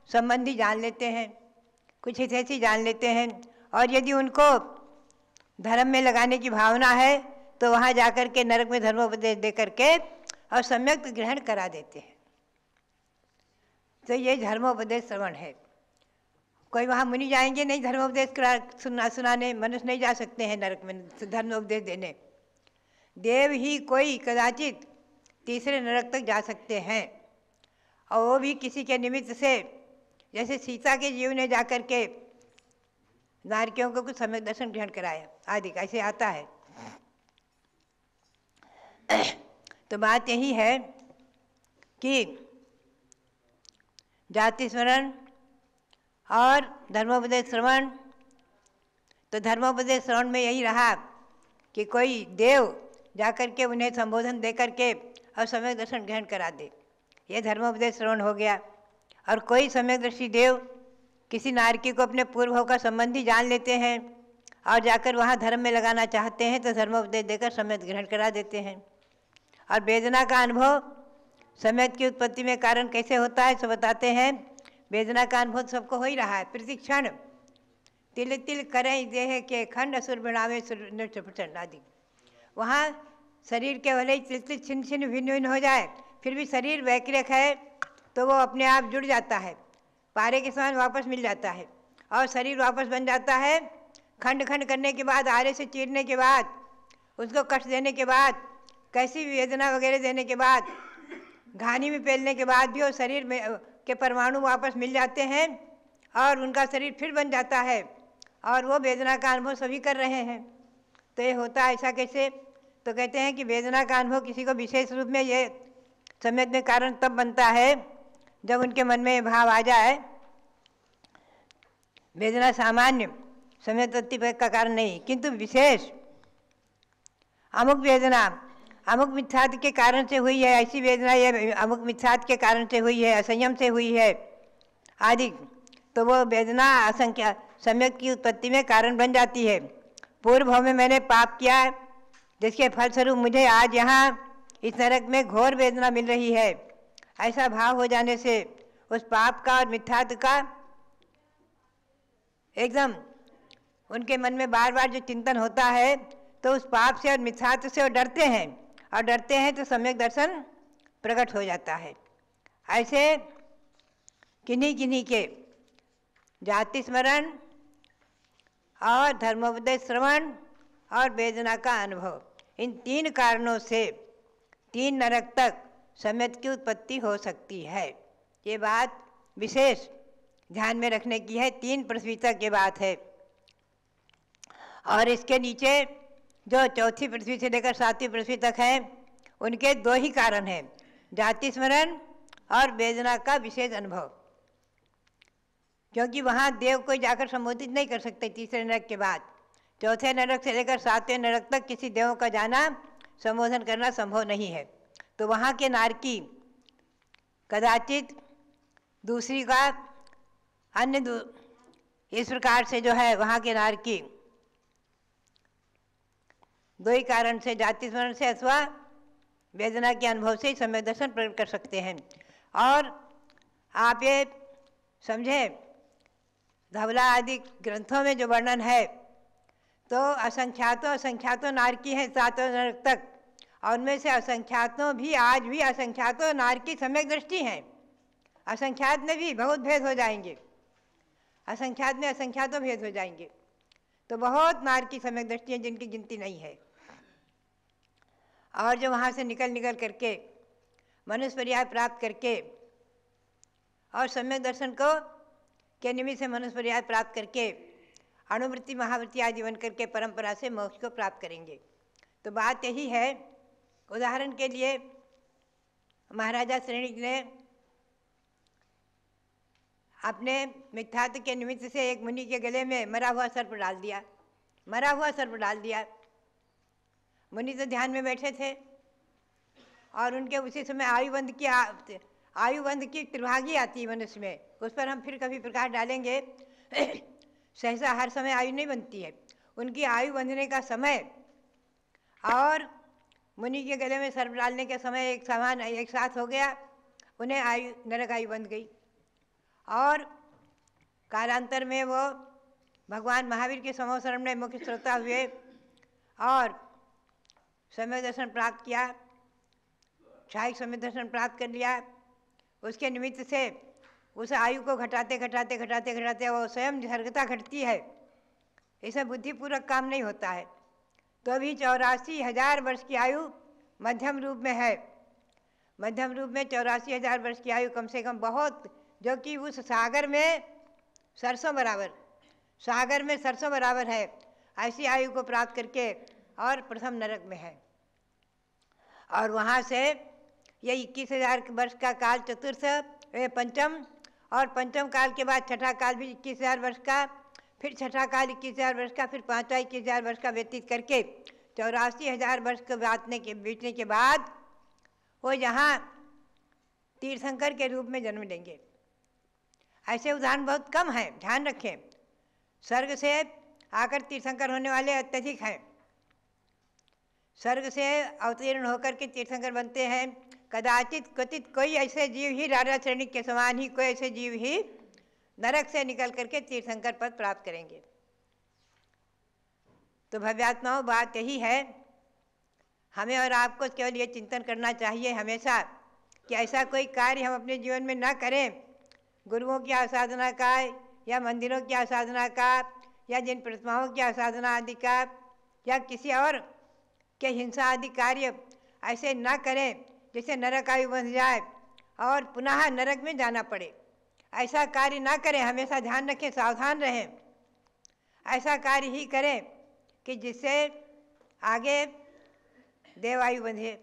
संबंधी जान लेते हैं, कुछ हितैषी जान लेते हैं, और यदि उनको धर्म में लगाने की भावना है तो वहाँ जाकर के नरक में धर्मोपदेश दे करके और सम्यक ग्रहण करा देते हैं। तो ये धर्मोपदेश श्रवण है। कोई वहाँ मुनि जाएंगे नहीं धर्मोपदेश सुनाने, मनुष्य नहीं जा सकते हैं नरक में धर्मोपदेश देने। देव ही कोई कदाचित तीसरे नरक तक जा सकते हैं, और वो भी किसी के निमित्त से, जैसे सीता के जीव ने जाकर के नारकियों को कुछ सम्यक दर्शन ग्रहण कराया आदि, ऐसे आता है। तो बात यही है कि जाति स्मरण और धर्मोपदेश श्रवण। तो धर्मोपदेश श्रवण में यही रहा कि कोई देव जाकर के उन्हें संबोधन दे करके और सम्यक दर्शन ग्रहण करा दे, ये धर्मोपदेश श्रवण हो गया। और कोई सम्यकदर्शी देव किसी नारकी को अपने पूर्व भाव का संबंधी जान लेते हैं और जाकर वहाँ धर्म में लगाना चाहते हैं, तो धर्मोपदेश देकर सम्यक ग्रहण करा देते हैं। और वेदना का अनुभव सम्यक की उत्पत्ति में कारण कैसे होता है तो बताते हैं। वेदना का अनुभव सबको हो ही रहा है। प्रतिक्षण तिल तिल करें देह के खंड असुर बनावे प्रचंड आदि। वहाँ शरीर के भले ही तिल तिल छिन्न छिन्न भिन्न भिन्न हो जाए, फिर भी शरीर वैकृत है तो वो अपने आप जुड़ जाता है, पारे के समान वापस मिल जाता है और शरीर वापस बन जाता है। खंड खंड करने के बाद, आरे से चीरने के बाद, उसको कष्ट देने के बाद, कैसी वेदना वगैरह देने के बाद, घानी में पेलने के बाद भी वो शरीर में के परमाणु वापस मिल जाते हैं और उनका शरीर फिर बन जाता है, और वो वेदना का अनुभव सभी कर रहे हैं। तो ये होता है ऐसा कैसे? तो कहते हैं कि वेदना का अनुभव किसी को विशेष रूप में ये सम्यक में कारण तब बनता है जब उनके मन में ये भाव आ जाए। वेदना सामान्य सम्यक्ति का कारण नहीं, किंतु विशेष अमुक वेदना अमुक मिथ्यात्व के कारण से हुई है, ऐसी वेदना ये अमुक मिथ्यात्व के कारण से हुई है, असंयम से हुई है आदि, तो वो वेदना असंख्या सम्यक की उत्पत्ति में कारण बन जाती है। पूर्व भाव में मैंने पाप किया है, जिसके फलस्वरूप मुझे आज यहाँ इस नरक में घोर वेदना मिल रही है। ऐसा भाव हो जाने से उस पाप का और मिथ्यात्व का एकदम उनके मन में बार बार जो चिंतन होता है, तो उस पाप से और मिथ्यात्व से वो डरते हैं, और डरते हैं तो सम्यक दर्शन प्रकट हो जाता है। ऐसे किन्हीं किन्हीं के जाति स्मरण और धर्मोपदेश श्रवण और वेदना का अनुभव, इन तीन कारणों से तीन नरक तक सम्यक की उत्पत्ति हो सकती है। ये बात विशेष ध्यान में रखने की है। 3 पृथ्वी तक ये बात है, और इसके नीचे जो चौथी पृथ्वी से लेकर 7वीं पृथ्वी तक है, उनके 2 ही कारण हैं, जाति स्मरण और वेदना का विशेष अनुभव। क्योंकि वहाँ देव कोई जाकर संबोधित नहीं कर सकते तीसरे नरक के बाद। चौथे नरक से लेकर 7वें नरक तक किसी देव का जाना, संबोधन करना संभव नहीं है। तो वहाँ के नारकी कदाचित दूसरी का अन्य इस प्रकार से जो है वहाँ के नारकी 2 ही कारण से, जाति स्मरण से अथवा वेदना के अनुभव से सम्यक दर्शन प्रकट कर सकते हैं। और आप ये समझे, धवला आदि ग्रंथों में जो वर्णन है, तो असंख्यातों नारकी हैं 7वें नरक तक, और उनमें से असंख्यातों भी आज भी असंख्यातों नारकी सम्यक दृष्टि हैं। असंख्यात में भी बहुत भेद हो जाएंगे, असंख्यात में असंख्यातों भेद हो जाएंगे। तो बहुत नारकी सम्यक दृष्टि हैं जिनकी गिनती नहीं है। और जो वहाँ से निकल करके मनुष्य पर्याय प्राप्त करके और सम्यक दर्शन को के निमित्त से मनुष्य पर्याय प्राप्त करके अणुवृत्ति महावृत्ति आदि बन करके परंपरा से मोक्ष को प्राप्त करेंगे। तो बात यही है। उदाहरण के लिए महाराजा श्रेणी ने अपने मिथ्यात्व के निमित्त से एक मुनि के गले में मरा हुआ सर्प डाल दिया, मरा हुआ सर्प डाल दिया। मुनि तो ध्यान में बैठे थे और उनके उसी समय आयुबंध की त्रिभागी आती है मनुष्य में, उस पर हम फिर कभी प्रकाश डालेंगे। सहसा हर समय आयु नहीं बनती है, उनकी आयु बंधने का समय और मुनि के गले में सर्प डालने के समय एक साथ हो गया। उन्हें आयु नरक आयु बंध गई और कालांतर में वो भगवान महावीर के समोशरण में मुख्य श्रोता हुए और सम्यक दर्शन प्राप्त किया, क्षायिक सम्यक दर्शन प्राप्त कर लिया। उसके निमित्त से उस आयु को घटाते घटाते घटाते घटाते वो स्वयं निसर्गता घटती है। इसमें बुद्धिपूर्वक काम नहीं होता है। तो अभी 84,000 वर्ष की आयु मध्यम रूप में है। मध्यम रूप में 84,000 वर्ष की आयु कम से कम बहुत, जो कि उस सागर में सरसों बराबर है। ऐसी आयु को प्राप्त करके और प्रथम नरक में है। और वहाँ से ये 21,000 वर्ष का काल चतुर्थ पंचम, और पंचम काल के बाद छठा काल भी 21,000 वर्ष का, फिर छठा काल 21,000 वर्ष का, फिर पाँचवा 21,000 वर्ष का व्यतीत करके 84,000 वर्ष को बीतने के बाद वो यहाँ तीर्थंकर के रूप में जन्म लेंगे। ऐसे उदाहरण बहुत कम हैं, ध्यान रखें। स्वर्ग से आकर तीर्थंकर होने वाले अत्यधिक हैं। स्वर्ग से अवतीर्ण होकर के तीर्थंकर बनते हैं। कदाचित क्वचित कोई ऐसे जीव ही राजा श्रेणी के समान ही कोई ऐसे जीव ही नरक से निकल करके तीर्थंकर पद प्राप्त करेंगे। तो भव्यात्माओं, बात यही है, हमें और आपको केवल ये चिंतन करना चाहिए हमेशा कि ऐसा कोई कार्य हम अपने जीवन में ना करें, गुरुओं की आसाधना का या मंदिरों की आसाधना का या जिन प्रतिमाओं की आसाधना आदि का या किसी और के हिंसा आदि कार्य ऐसे ना करें जिससे नरक आयु बंध जाए और पुनः नरक में जाना पड़े। ऐसा कार्य ना करें, हमेशा ध्यान रखें, सावधान रहें। ऐसा कार्य ही करें कि जिससे आगे देव आयु बंधे।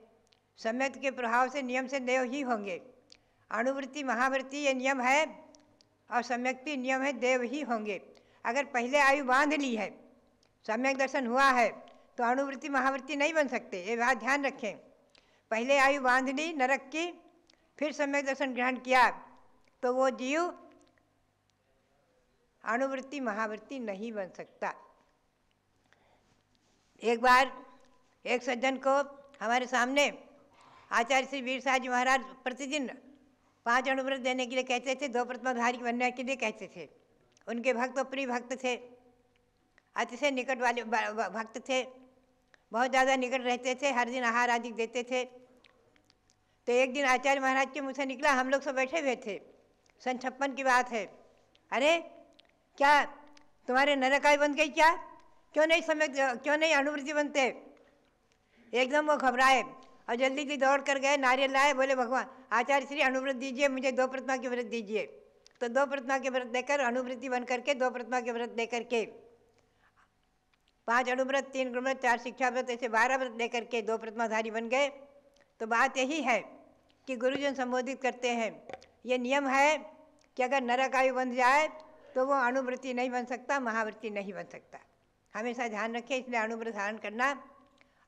सम्यक के प्रभाव से नियम से देव ही होंगे। अणुवृत्ति महावृत्ति ये नियम है और सम्यक्ति नियम है, देव ही होंगे। अगर पहले आयु बांध ली है, सम्यक दर्शन हुआ है, तो अणुवृत्ति महावृत्ति नहीं बन सकते। ये बात ध्यान रखें। पहले आयु बांध ली नरक की, फिर सम्यक दर्शन ग्रहण किया, तो वो जीव अणुवृत्ति महावृत्ति नहीं बन सकता। एक बार एक सज्जन को हमारे सामने आचार्य श्री वीर साहब जी महाराज प्रतिदिन 5 अणुव्रत देने के लिए कहते थे, 2 प्रतिमाधारी बनने के लिए कहते थे। उनके भक्त प्रिय भक्त थे, अतिशय निकट वाले भक्त थे, बहुत ज़्यादा निकट रहते थे, हर दिन आहार आदि देते थे। तो एक दिन आचार्य महाराज के मुँह से निकला, हम लोग सब बैठे हुए थे, 56 की बात है, अरे क्या तुम्हारे नरक आयु बन गई क्या? क्यों नहीं अणुवृत्ति बनते? एकदम वो घबराए और जल्दी से दौड़ कर गए, नारियल लाए, बोले भगवान आचार्य श्री अणुव्रत दीजिए, मुझे 2 प्रतिमा के व्रत दीजिए। तो 2 प्रतिमा के व्रत देकर अणुवृत्ति बन करके 2 प्रतिमा के व्रत दे करके 5 अणुव्रत, 3 गुणव्रत, 4 शिक्षा व्रत, ऐसे 12 व्रत दे करके 2 प्रतिमाधारी बन गए। तो बात यही है कि गुरुजन संबोधित करते हैं, ये नियम है कि अगर नरक आयु बन जाए तो वो अणुवृत्ति नहीं बन सकता, महावृत्ति नहीं बन सकता। हमेशा ध्यान रखें। इसलिए अणुव्रत धारण करना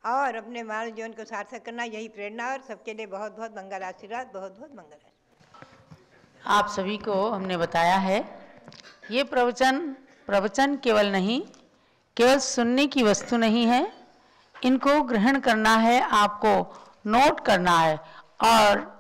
और अपने मानव जीवन को सार्थक करना, यही प्रेरणा। और सबके लिए बहुत बहुत मंगल आशीर्वाद, बहुत बहुत मंगल आशीर्वाद। आप सभी को हमने बताया है, ये प्रवचन केवल नहीं, केवल सुनने की वस्तु नहीं है, इनको ग्रहण करना है, आपको नोट करना है और